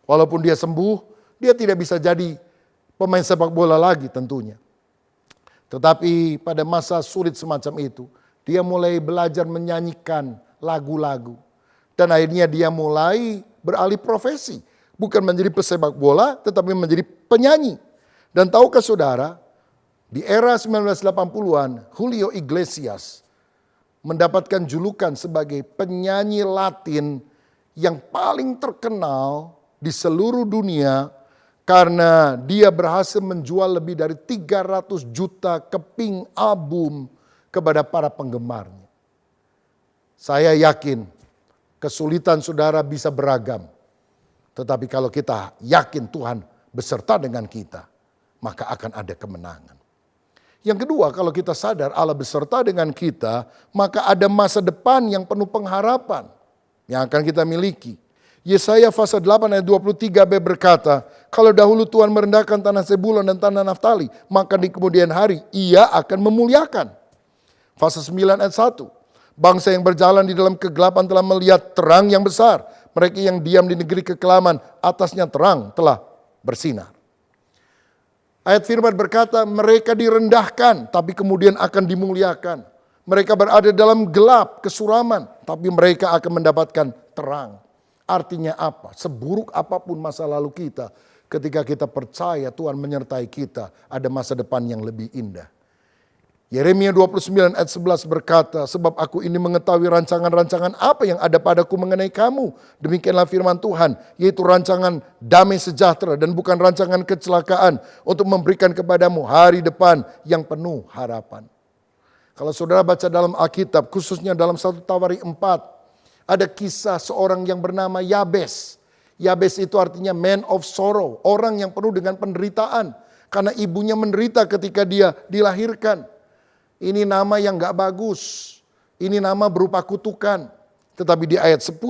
Walaupun dia sembuh, dia tidak bisa jadi pemain sepak bola lagi tentunya. Tetapi pada masa sulit semacam itu, dia mulai belajar menyanyikan lagu-lagu. Dan akhirnya dia mulai beralih profesi. Bukan menjadi pesepak bola, tetapi menjadi penyanyi. Dan tahukah saudara, di era 1980-an, Julio Iglesias mendapatkan julukan sebagai penyanyi Latin yang paling terkenal di seluruh dunia karena dia berhasil menjual lebih dari 300 juta keping album kepada para penggemarnya. Saya yakin kesulitan saudara bisa beragam. Tetapi kalau kita yakin Tuhan beserta dengan kita, maka akan ada kemenangan. Yang kedua, kalau kita sadar Allah beserta dengan kita, maka ada masa depan yang penuh pengharapan yang akan kita miliki. Yesaya pasal 8 ayat 23b berkata, kalau dahulu Tuhan merendahkan tanah Zebulon dan tanah Naftali, maka di kemudian hari ia akan memuliakan. Pasal 9 ayat 1, bangsa yang berjalan di dalam kegelapan telah melihat terang yang besar. Mereka yang diam di negeri kekelaman, atasnya terang telah bersinar. Ayat firman berkata, mereka direndahkan, tapi kemudian akan dimuliakan. Mereka berada dalam gelap, kesuraman, tapi mereka akan mendapatkan terang. Artinya apa? Seburuk apapun masa lalu kita, ketika kita percaya Tuhan menyertai kita, ada masa depan yang lebih indah. Yeremia 29 ayat 11 berkata, sebab aku ini mengetahui rancangan-rancangan apa yang ada padaku mengenai kamu. Demikianlah firman Tuhan, yaitu rancangan damai sejahtera dan bukan rancangan kecelakaan, untuk memberikan kepadamu hari depan yang penuh harapan. Kalau saudara baca dalam Alkitab, khususnya dalam 1 Tawari 4, ada kisah seorang yang bernama Yabes. Yabes itu artinya man of sorrow, orang yang penuh dengan penderitaan. Karena ibunya menderita ketika dia dilahirkan. Ini nama yang gak bagus. Ini nama berupa kutukan. Tetapi di ayat 10,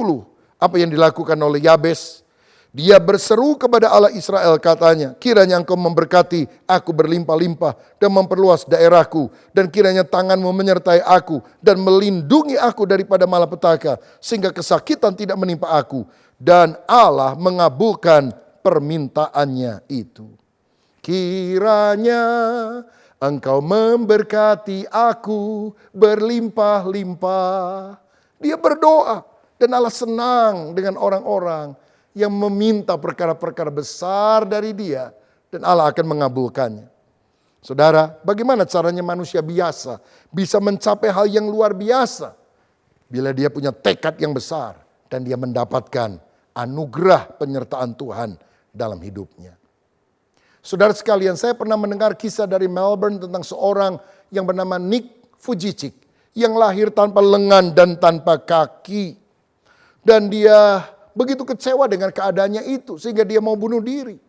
apa yang dilakukan oleh Yabes? Dia berseru kepada Allah Israel katanya, kiranya engkau memberkati aku berlimpah-limpah dan memperluas daerahku. Dan kiranya tanganmu menyertai aku dan melindungi aku daripada malapetaka. Sehingga kesakitan tidak menimpa aku. Dan Allah mengabulkan permintaannya itu. Kiranya engkau memberkati aku berlimpah-limpah. Dia berdoa dan Allah senang dengan orang-orang yang meminta perkara-perkara besar dari dia. Dan Allah akan mengabulkannya. Saudara, bagaimana caranya manusia biasa bisa mencapai hal yang luar biasa? Bila dia punya tekad yang besar dan dia mendapatkan anugerah penyertaan Tuhan dalam hidupnya. Saudara sekalian, saya pernah mendengar kisah dari Melbourne tentang seorang yang bernama Nick Vujicic. Yang lahir tanpa lengan dan tanpa kaki. Dan dia begitu kecewa dengan keadaannya itu sehingga dia mau bunuh diri.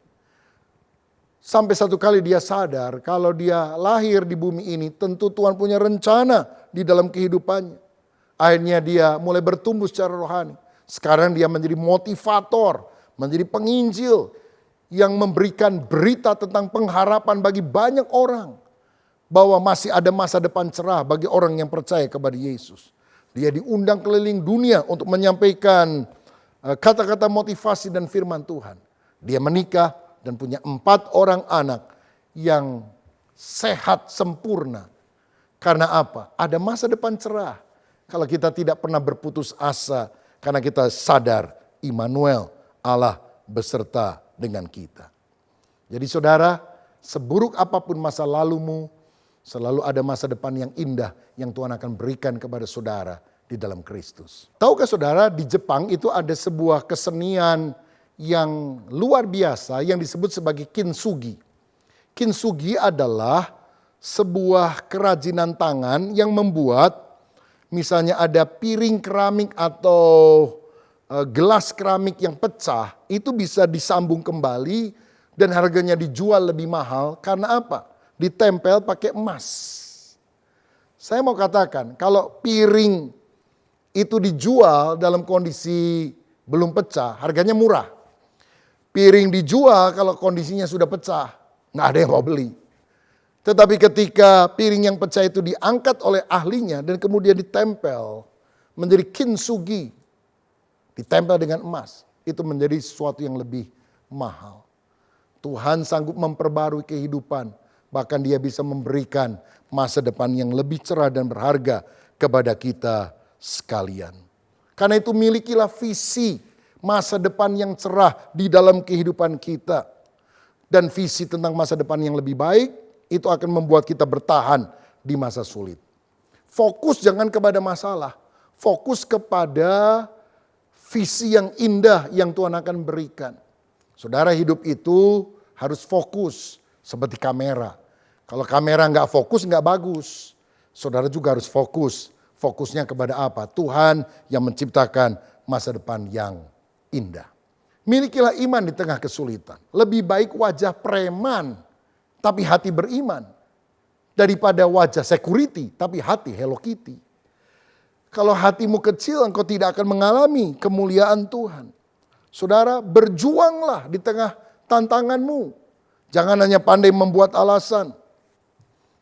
Sampai satu kali dia sadar kalau dia lahir di bumi ini tentu Tuhan punya rencana di dalam kehidupannya. Akhirnya dia mulai bertumbuh secara rohani. Sekarang dia menjadi motivator, menjadi penginjil yang memberikan berita tentang pengharapan bagi banyak orang. Bahwa masih ada masa depan cerah bagi orang yang percaya kepada Yesus. Dia diundang keliling dunia untuk menyampaikan kata-kata motivasi dan firman Tuhan. Dia menikah dan punya 4 orang anak yang sehat sempurna. Karena apa? Ada masa depan cerah. Kalau kita tidak pernah berputus asa karena kita sadar Immanuel, Allah beserta dengan kita. Jadi saudara, seburuk apapun masa lalumu, selalu ada masa depan yang indah yang Tuhan akan berikan kepada saudara di dalam Kristus. Tahukah saudara, di Jepang itu ada sebuah kesenian yang luar biasa yang disebut sebagai kintsugi. Kintsugi adalah sebuah kerajinan tangan yang membuat misalnya ada piring keramik atau gelas keramik yang pecah, itu bisa disambung kembali dan harganya dijual lebih mahal. Karena apa? Ditempel pakai emas. Saya mau katakan, kalau piring itu dijual dalam kondisi belum pecah, harganya murah. Piring dijual kalau kondisinya sudah pecah, nggak ada yang mau beli. Tetapi ketika piring yang pecah itu diangkat oleh ahlinya dan kemudian ditempel menjadi kintsugi, ditempel dengan emas, itu menjadi sesuatu yang lebih mahal. Tuhan sanggup memperbarui kehidupan, bahkan Dia bisa memberikan masa depan yang lebih cerah dan berharga kepada kita sekalian. Karena itu milikilah visi masa depan yang cerah di dalam kehidupan kita. Dan visi tentang masa depan yang lebih baik, itu akan membuat kita bertahan di masa sulit. Fokus jangan kepada masalah, fokus kepada visi yang indah yang Tuhan akan berikan. Saudara, hidup itu harus fokus seperti kamera. Kalau kamera nggak fokus nggak bagus. Saudara juga harus fokus. Fokusnya kepada apa? Tuhan yang menciptakan masa depan yang indah. Milikilah iman di tengah kesulitan. Lebih baik wajah preman tapi hati beriman daripada wajah security tapi hati Hello Kitty. Kalau hatimu kecil, engkau tidak akan mengalami kemuliaan Tuhan. Saudara, berjuanglah di tengah tantanganmu. Jangan hanya pandai membuat alasan.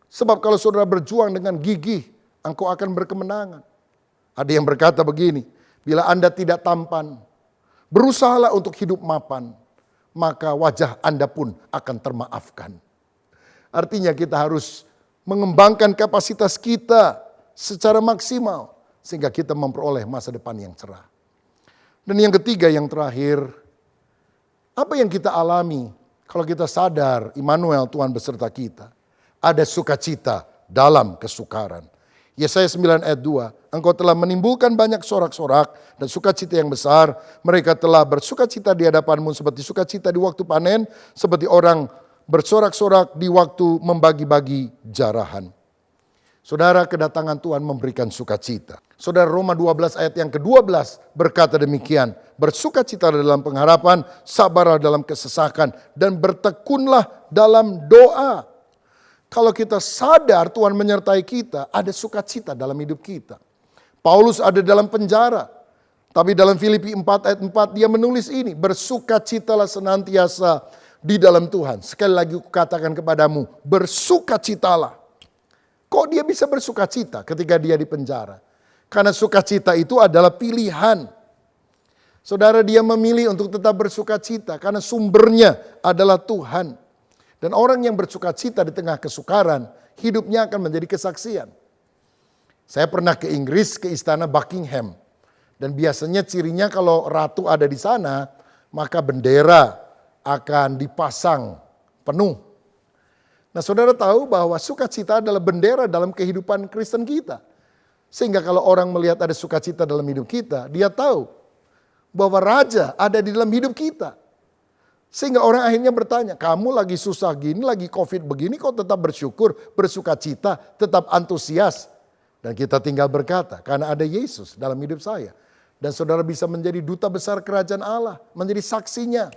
Sebab kalau saudara berjuang dengan gigih, engkau akan berkemenangan. Ada yang berkata begini, bila Anda tidak tampan, berusahalah untuk hidup mapan, maka wajah Anda pun akan termaafkan. Artinya kita harus mengembangkan kapasitas kita secara maksimal, sehingga kita memperoleh masa depan yang cerah. Dan yang ketiga, yang terakhir, apa yang kita alami kalau kita sadar Immanuel, Tuhan beserta kita. Ada sukacita dalam kesukaran. Yesaya 9 ayat 2, engkau telah menimbulkan banyak sorak-sorak dan sukacita yang besar. Mereka telah bersukacita di hadapanmu seperti sukacita di waktu panen, seperti orang bersorak-sorak di waktu membagi-bagi jarahan. Saudara, kedatangan Tuhan memberikan sukacita. Saudara, Roma 12 ayat yang ke-12 berkata demikian. Bersukacita dalam pengharapan, sabarlah dalam kesesakan, dan bertekunlah dalam doa. Kalau kita sadar Tuhan menyertai kita, ada sukacita dalam hidup kita. Paulus ada dalam penjara. Tapi dalam Filipi 4 ayat 4 dia menulis ini. Bersukacitalah senantiasa di dalam Tuhan. Sekali lagi kukatakan kepadamu, bersukacitalah. Kok dia bisa bersukacita ketika dia di penjara? Karena sukacita itu adalah pilihan. Saudara, dia memilih untuk tetap bersukacita karena sumbernya adalah Tuhan. Dan orang yang bersukacita di tengah kesukaran, hidupnya akan menjadi kesaksian. Saya pernah ke Inggris, ke istana Buckingham. Dan biasanya cirinya kalau ratu ada di sana, maka bendera akan dipasang penuh. Nah, saudara tahu bahwa sukacita adalah bendera dalam kehidupan Kristen kita. Sehingga kalau orang melihat ada sukacita dalam hidup kita, dia tahu bahwa raja ada di dalam hidup kita. Sehingga orang akhirnya bertanya, kamu lagi susah gini, lagi COVID begini, kok tetap bersyukur, bersukacita, tetap antusias. Dan kita tinggal berkata, karena ada Yesus dalam hidup saya. Dan saudara bisa menjadi duta besar kerajaan Allah, menjadi saksinya.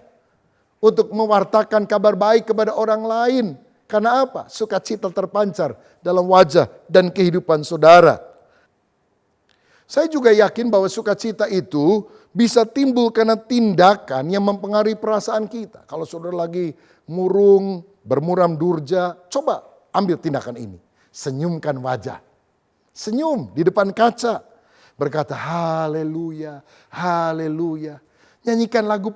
Untuk mewartakan kabar baik kepada orang lain. Karena apa? Sukacita terpancar dalam wajah dan kehidupan saudara. Saya juga yakin bahwa sukacita itu bisa timbul karena tindakan yang mempengaruhi perasaan kita. Kalau saudara lagi murung, bermuram durja, coba ambil tindakan ini. Senyumkan wajah. Senyum di depan kaca. Berkata haleluya, haleluya. Nyanyikan lagu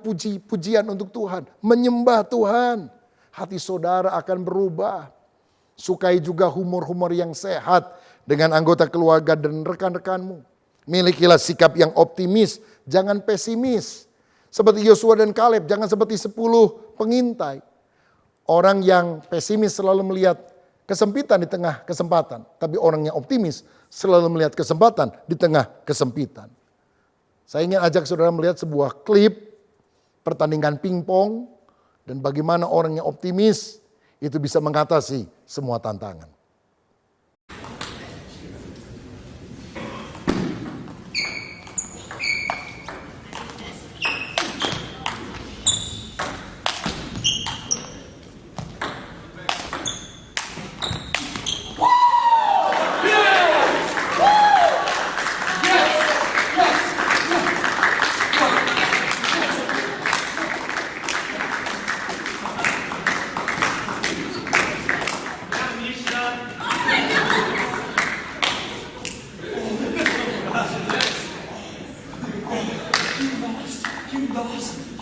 pujian untuk Tuhan. Menyembah Tuhan. Hati saudara akan berubah. Sukai juga humor-humor yang sehat dengan anggota keluarga dan rekan-rekanmu. Milikilah sikap yang optimis, jangan pesimis. Seperti Yosua dan Kaleb, jangan seperti 10 pengintai. Orang yang pesimis selalu melihat kesempitan di tengah kesempatan. Tapi orang yang optimis selalu melihat kesempatan di tengah kesempitan. Saya ingin ajak saudara melihat sebuah klip pertandingan pingpong. Dan bagaimana orang yang optimis itu bisa mengatasi semua tantangan.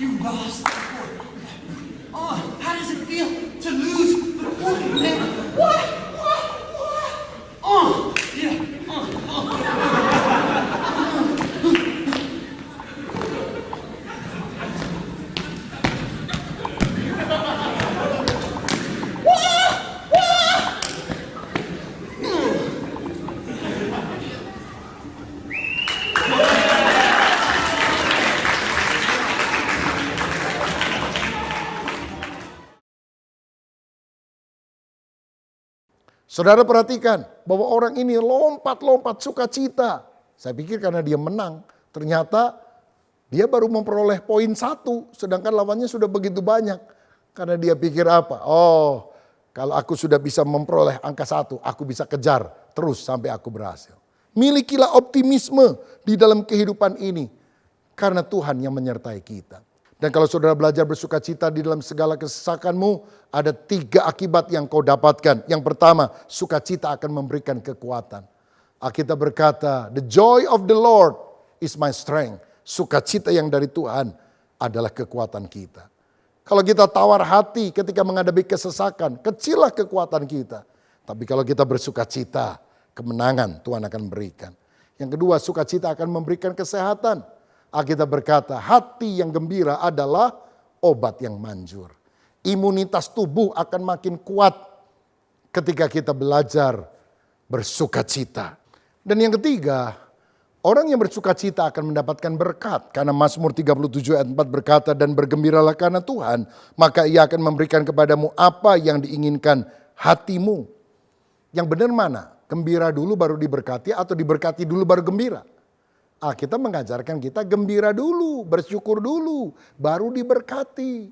You lost. Oh, how does it feel to lose the point, man? What? Oh, yeah. Saudara perhatikan bahwa orang ini lompat-lompat sukacita. Saya pikir karena dia menang, ternyata dia baru memperoleh poin 1, sedangkan lawannya sudah begitu banyak. Karena dia pikir apa? Oh, kalau aku sudah bisa memperoleh angka 1, aku bisa kejar terus sampai aku berhasil. Milikilah optimisme di dalam kehidupan ini, karena Tuhan yang menyertai kita. Dan kalau saudara belajar bersukacita di dalam segala kesesakanmu, ada 3 akibat yang kau dapatkan. Yang pertama, sukacita akan memberikan kekuatan. Alkitab berkata, the joy of the Lord is my strength. Sukacita yang dari Tuhan adalah kekuatan kita. Kalau kita tawar hati ketika menghadapi kesesakan, kecillah kekuatan kita. Tapi kalau kita bersukacita, kemenangan Tuhan akan berikan. Yang kedua, sukacita akan memberikan kesehatan. Alkitab berkata, hati yang gembira adalah obat yang manjur. Imunitas tubuh akan makin kuat ketika kita belajar bersukacita. Dan yang ketiga, orang yang bersukacita akan mendapatkan berkat. Karena Mazmur 37 ayat 4 berkata, dan bergembiralah karena Tuhan, maka ia akan memberikan kepadamu apa yang diinginkan hatimu. Yang benar mana? Gembira dulu baru diberkati atau diberkati dulu baru gembira? Kita mengajarkan kita gembira dulu, bersyukur dulu, baru diberkati.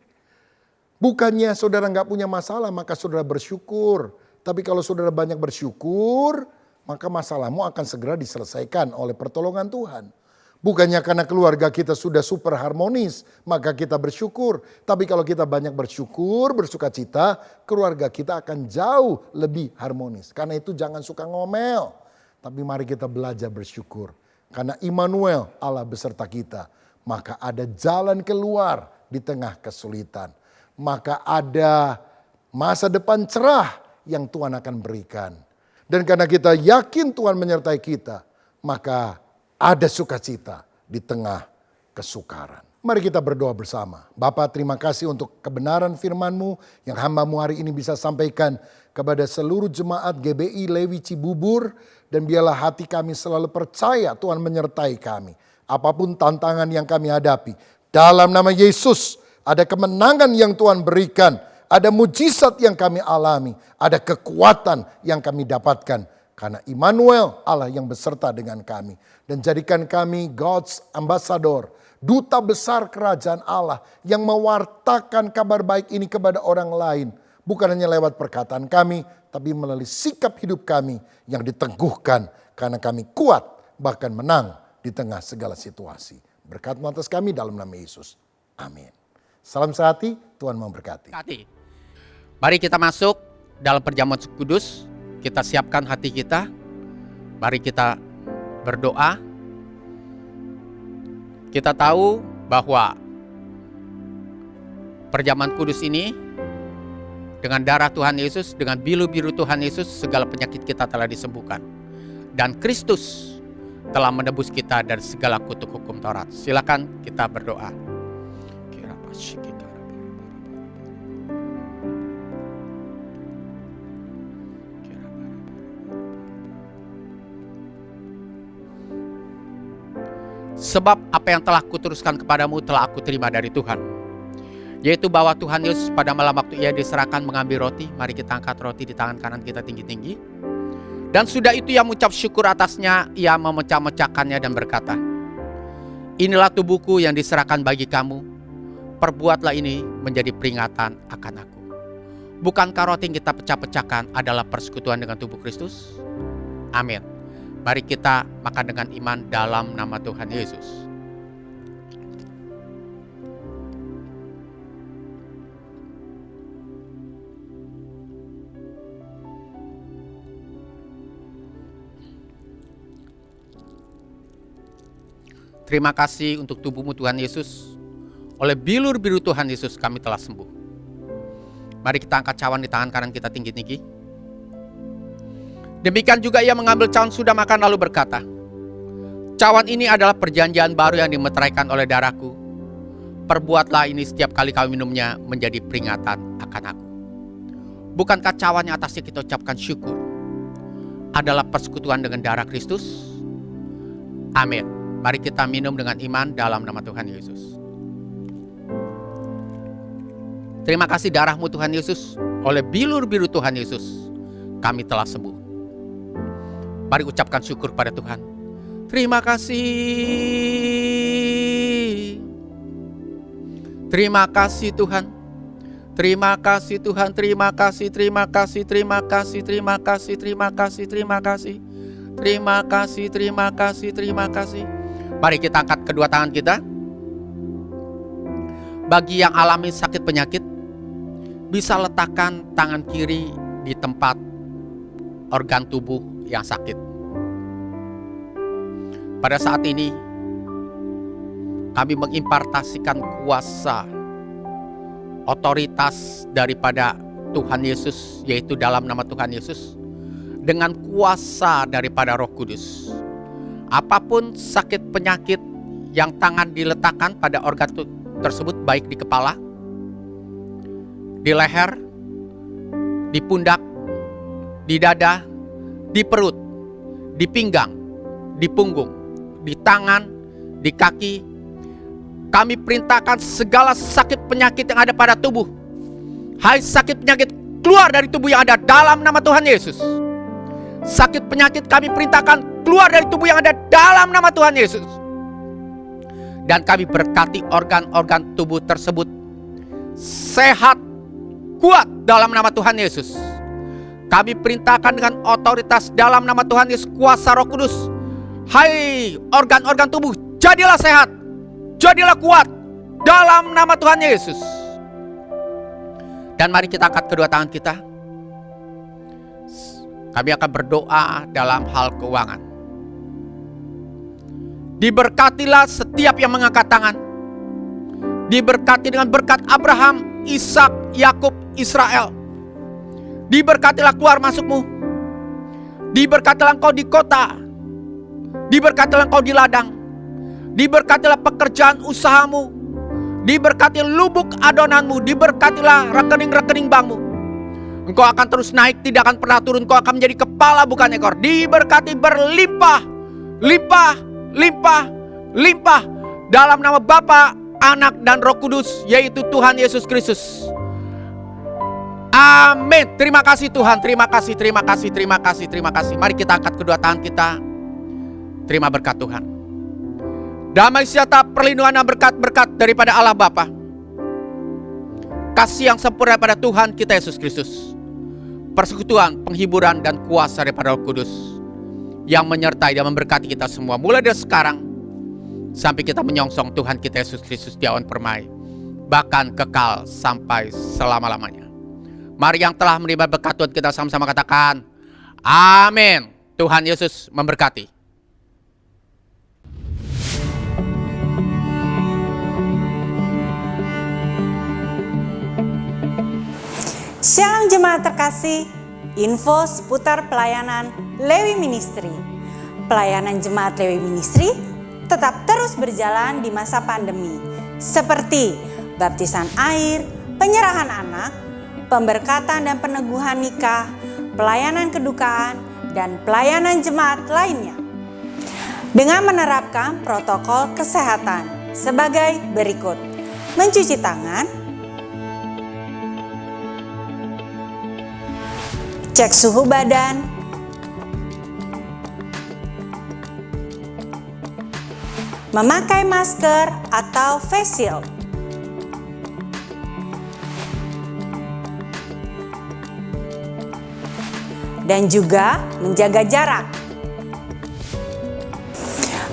Bukannya saudara nggak punya masalah, maka saudara bersyukur. Tapi kalau saudara banyak bersyukur, maka masalahmu akan segera diselesaikan oleh pertolongan Tuhan. Bukannya karena keluarga kita sudah super harmonis, maka kita bersyukur. Tapi kalau kita banyak bersyukur, bersukacita, keluarga kita akan jauh lebih harmonis. Karena itu jangan suka ngomel. Tapi mari kita belajar bersyukur. Karena Immanuel, Allah beserta kita. Maka ada jalan keluar di tengah kesulitan. Maka ada masa depan cerah yang Tuhan akan berikan. Dan karena kita yakin Tuhan menyertai kita, maka ada sukacita di tengah kesukaran. Mari kita berdoa bersama. Bapa, terima kasih untuk kebenaran firman-Mu yang hamba-Mu hari ini bisa sampaikan kepada seluruh jemaat GBI Lewi Cibubur. Dan biarlah hati kami selalu percaya Tuhan menyertai kami. Apapun tantangan yang kami hadapi. Dalam nama Yesus ada kemenangan yang Tuhan berikan. Ada mujizat yang kami alami. Ada kekuatan yang kami dapatkan. Karena Immanuel, Allah yang beserta dengan kami. Dan jadikan kami God's ambassador. Duta besar kerajaan Allah yang mewartakan kabar baik ini kepada orang lain. Bukan hanya lewat perkataan kami, tapi melalui sikap hidup kami yang diteguhkan. Karena kami kuat, bahkan menang di tengah segala situasi. Berkat-Mu atas kami dalam nama Yesus. Amin. Salam sehati, Tuhan memberkati. Mari kita masuk dalam perjamuan kudus. Kita siapkan hati kita. Mari kita berdoa. Kita tahu bahwa perjamuan kudus ini dengan darah Tuhan Yesus, dengan bilu-biru Tuhan Yesus, segala penyakit kita telah disembuhkan. Dan Kristus telah menebus kita dari segala kutuk hukum Taurat. Silakan kita berdoa. Sebab apa yang telah kuteruskan kepadamu telah aku terima dari Tuhan, yaitu bahwa Tuhan Yesus pada malam waktu ia diserahkan mengambil roti. Mari kita angkat roti di tangan kanan kita tinggi-tinggi. Dan sudah itu ia mengucap syukur atasnya, ia memecah-mecahkannya dan berkata, inilah tubuhku yang diserahkan bagi kamu, perbuatlah ini menjadi peringatan akan aku. Bukankah roti yang kita pecah-pecahkan adalah persekutuan dengan tubuh Kristus? Amin. Mari kita makan dengan iman dalam nama Tuhan Yesus. Terima kasih untuk tubuhmu Tuhan Yesus. Oleh bilur-biru Tuhan Yesus kami telah sembuh. Mari kita angkat cawan di tangan kanan kita tinggi-tinggi. Demikian juga ia mengambil cawan sudah makan lalu berkata, cawan ini adalah perjanjian baru yang dimeteraikan oleh darahku. Perbuatlah ini setiap kali kau minumnya menjadi peringatan akan aku. Bukankah cawan yang atasnya kita ucapkan syukur adalah persekutuan dengan darah Kristus? Amin. Mari kita minum dengan iman dalam nama Tuhan Yesus. Terima kasih darahmu Tuhan Yesus. Oleh bilur-biru Tuhan Yesus kami telah sembuh. Mari ucapkan syukur pada Tuhan. Terima kasih. Terima kasih Tuhan. Terima kasih Tuhan. Terima kasih, terima kasih, terima kasih, terima kasih, terima kasih, terima kasih. Terima kasih, terima kasih, terima kasih. Mari kita angkat kedua tangan kita. Bagi yang alami sakit penyakit, bisa letakkan tangan kiri di tempat organ tubuh yang sakit. Pada saat ini kami mengimpartasikan kuasa, otoritas daripada Tuhan Yesus, yaitu dalam nama Tuhan Yesus, dengan kuasa daripada Roh Kudus. Apapun sakit penyakit yang tangan diletakkan pada organ tersebut, baik di kepala, di leher, di pundak, di dada, di perut, di pinggang, di punggung, di tangan, di kaki, kami perintahkan segala sakit penyakit yang ada pada tubuh. Hai sakit penyakit, keluar dari tubuh yang ada dalam nama Tuhan Yesus. Sakit penyakit kami perintahkan keluar dari tubuh yang ada dalam nama Tuhan Yesus. Dan kami berkati organ-organ tubuh tersebut sehat, kuat dalam nama Tuhan Yesus. Kami perintahkan dengan otoritas dalam nama Tuhan Yesus, kuasa Roh Kudus. Hai organ-organ tubuh, jadilah sehat, jadilah kuat dalam nama Tuhan Yesus. Dan mari kita angkat kedua tangan kita. Kami akan berdoa dalam hal keuangan. Diberkatilah setiap yang mengangkat tangan. Diberkati dengan berkat Abraham, Ishak, Yakub, Israel. Diberkatilah keluar masukmu. Diberkatilah engkau di kota. Diberkatilah engkau di ladang. Diberkatilah pekerjaan usahamu. Diberkati lubuk adonanmu. Diberkatilah rekening-rekening bankmu. Engkau akan terus naik, tidak akan pernah turun. Engkau akan menjadi kepala bukan ekor. Diberkati berlimpah, limpah, limpah, limpah. Dalam nama Bapa, Anak, dan Roh Kudus, yaitu Tuhan Yesus Kristus. Amin. Terima kasih Tuhan. Terima kasih, terima kasih, terima kasih, terima kasih. Mari kita angkat kedua tangan kita. Terima berkat Tuhan. Damai sejahtera, perlindungan dan berkat-berkat daripada Allah Bapa. Kasih yang sempurna pada Tuhan kita Yesus Kristus. Persekutuan, penghiburan, dan kuasa daripada Roh Kudus yang menyertai dan memberkati kita semua. Mulai dari sekarang sampai kita menyongsong Tuhan kita Yesus Kristus di awan permai. Bahkan kekal sampai selama-lamanya. Mari yang telah menerima berkat Tuhan kita sama-sama katakan amin. Tuhan Yesus memberkati. Shalom jemaat terkasih, info seputar pelayanan Lewi Ministry. Pelayanan jemaat Lewi Ministry tetap terus berjalan di masa pandemi. Seperti baptisan air, penyerahan anak, pemberkatan dan peneguhan nikah, pelayanan kedukaan, dan pelayanan jemaat lainnya. Dengan menerapkan protokol kesehatan sebagai berikut: mencuci tangan, cek suhu badan, memakai masker atau face shield, dan juga menjaga jarak.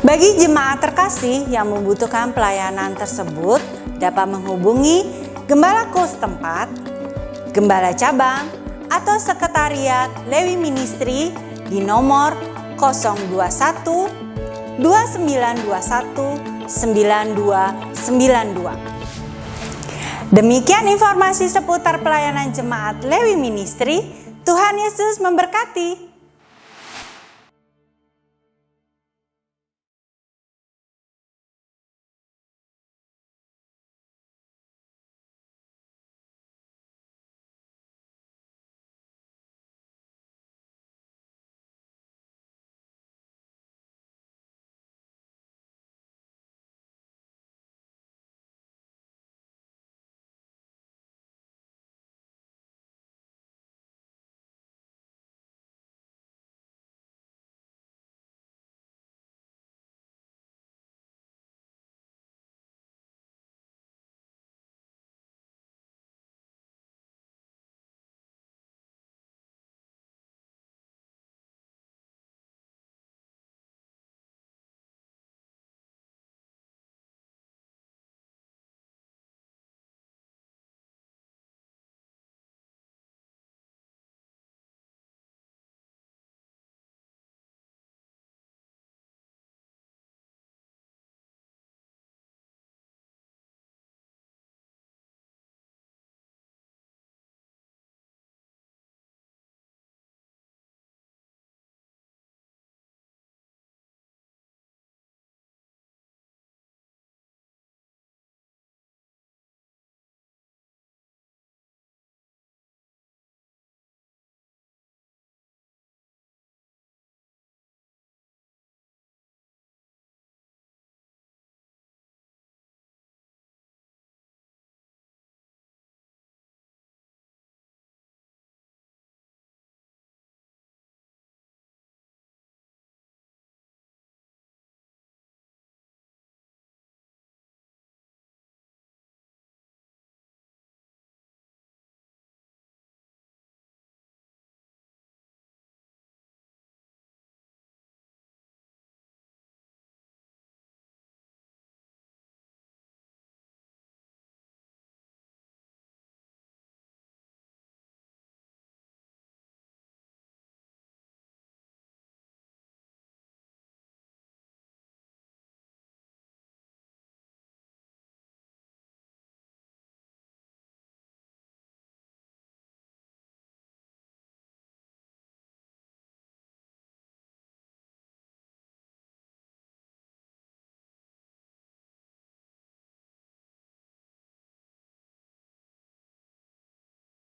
Bagi jemaat terkasih yang membutuhkan pelayanan tersebut dapat menghubungi gembala kos tempat, gembala cabang, atau sekretariat Lewi Ministry di nomor 021 2921 9292. Demikian informasi seputar pelayanan jemaat Lewi Ministry. Tuhan Yesus memberkati.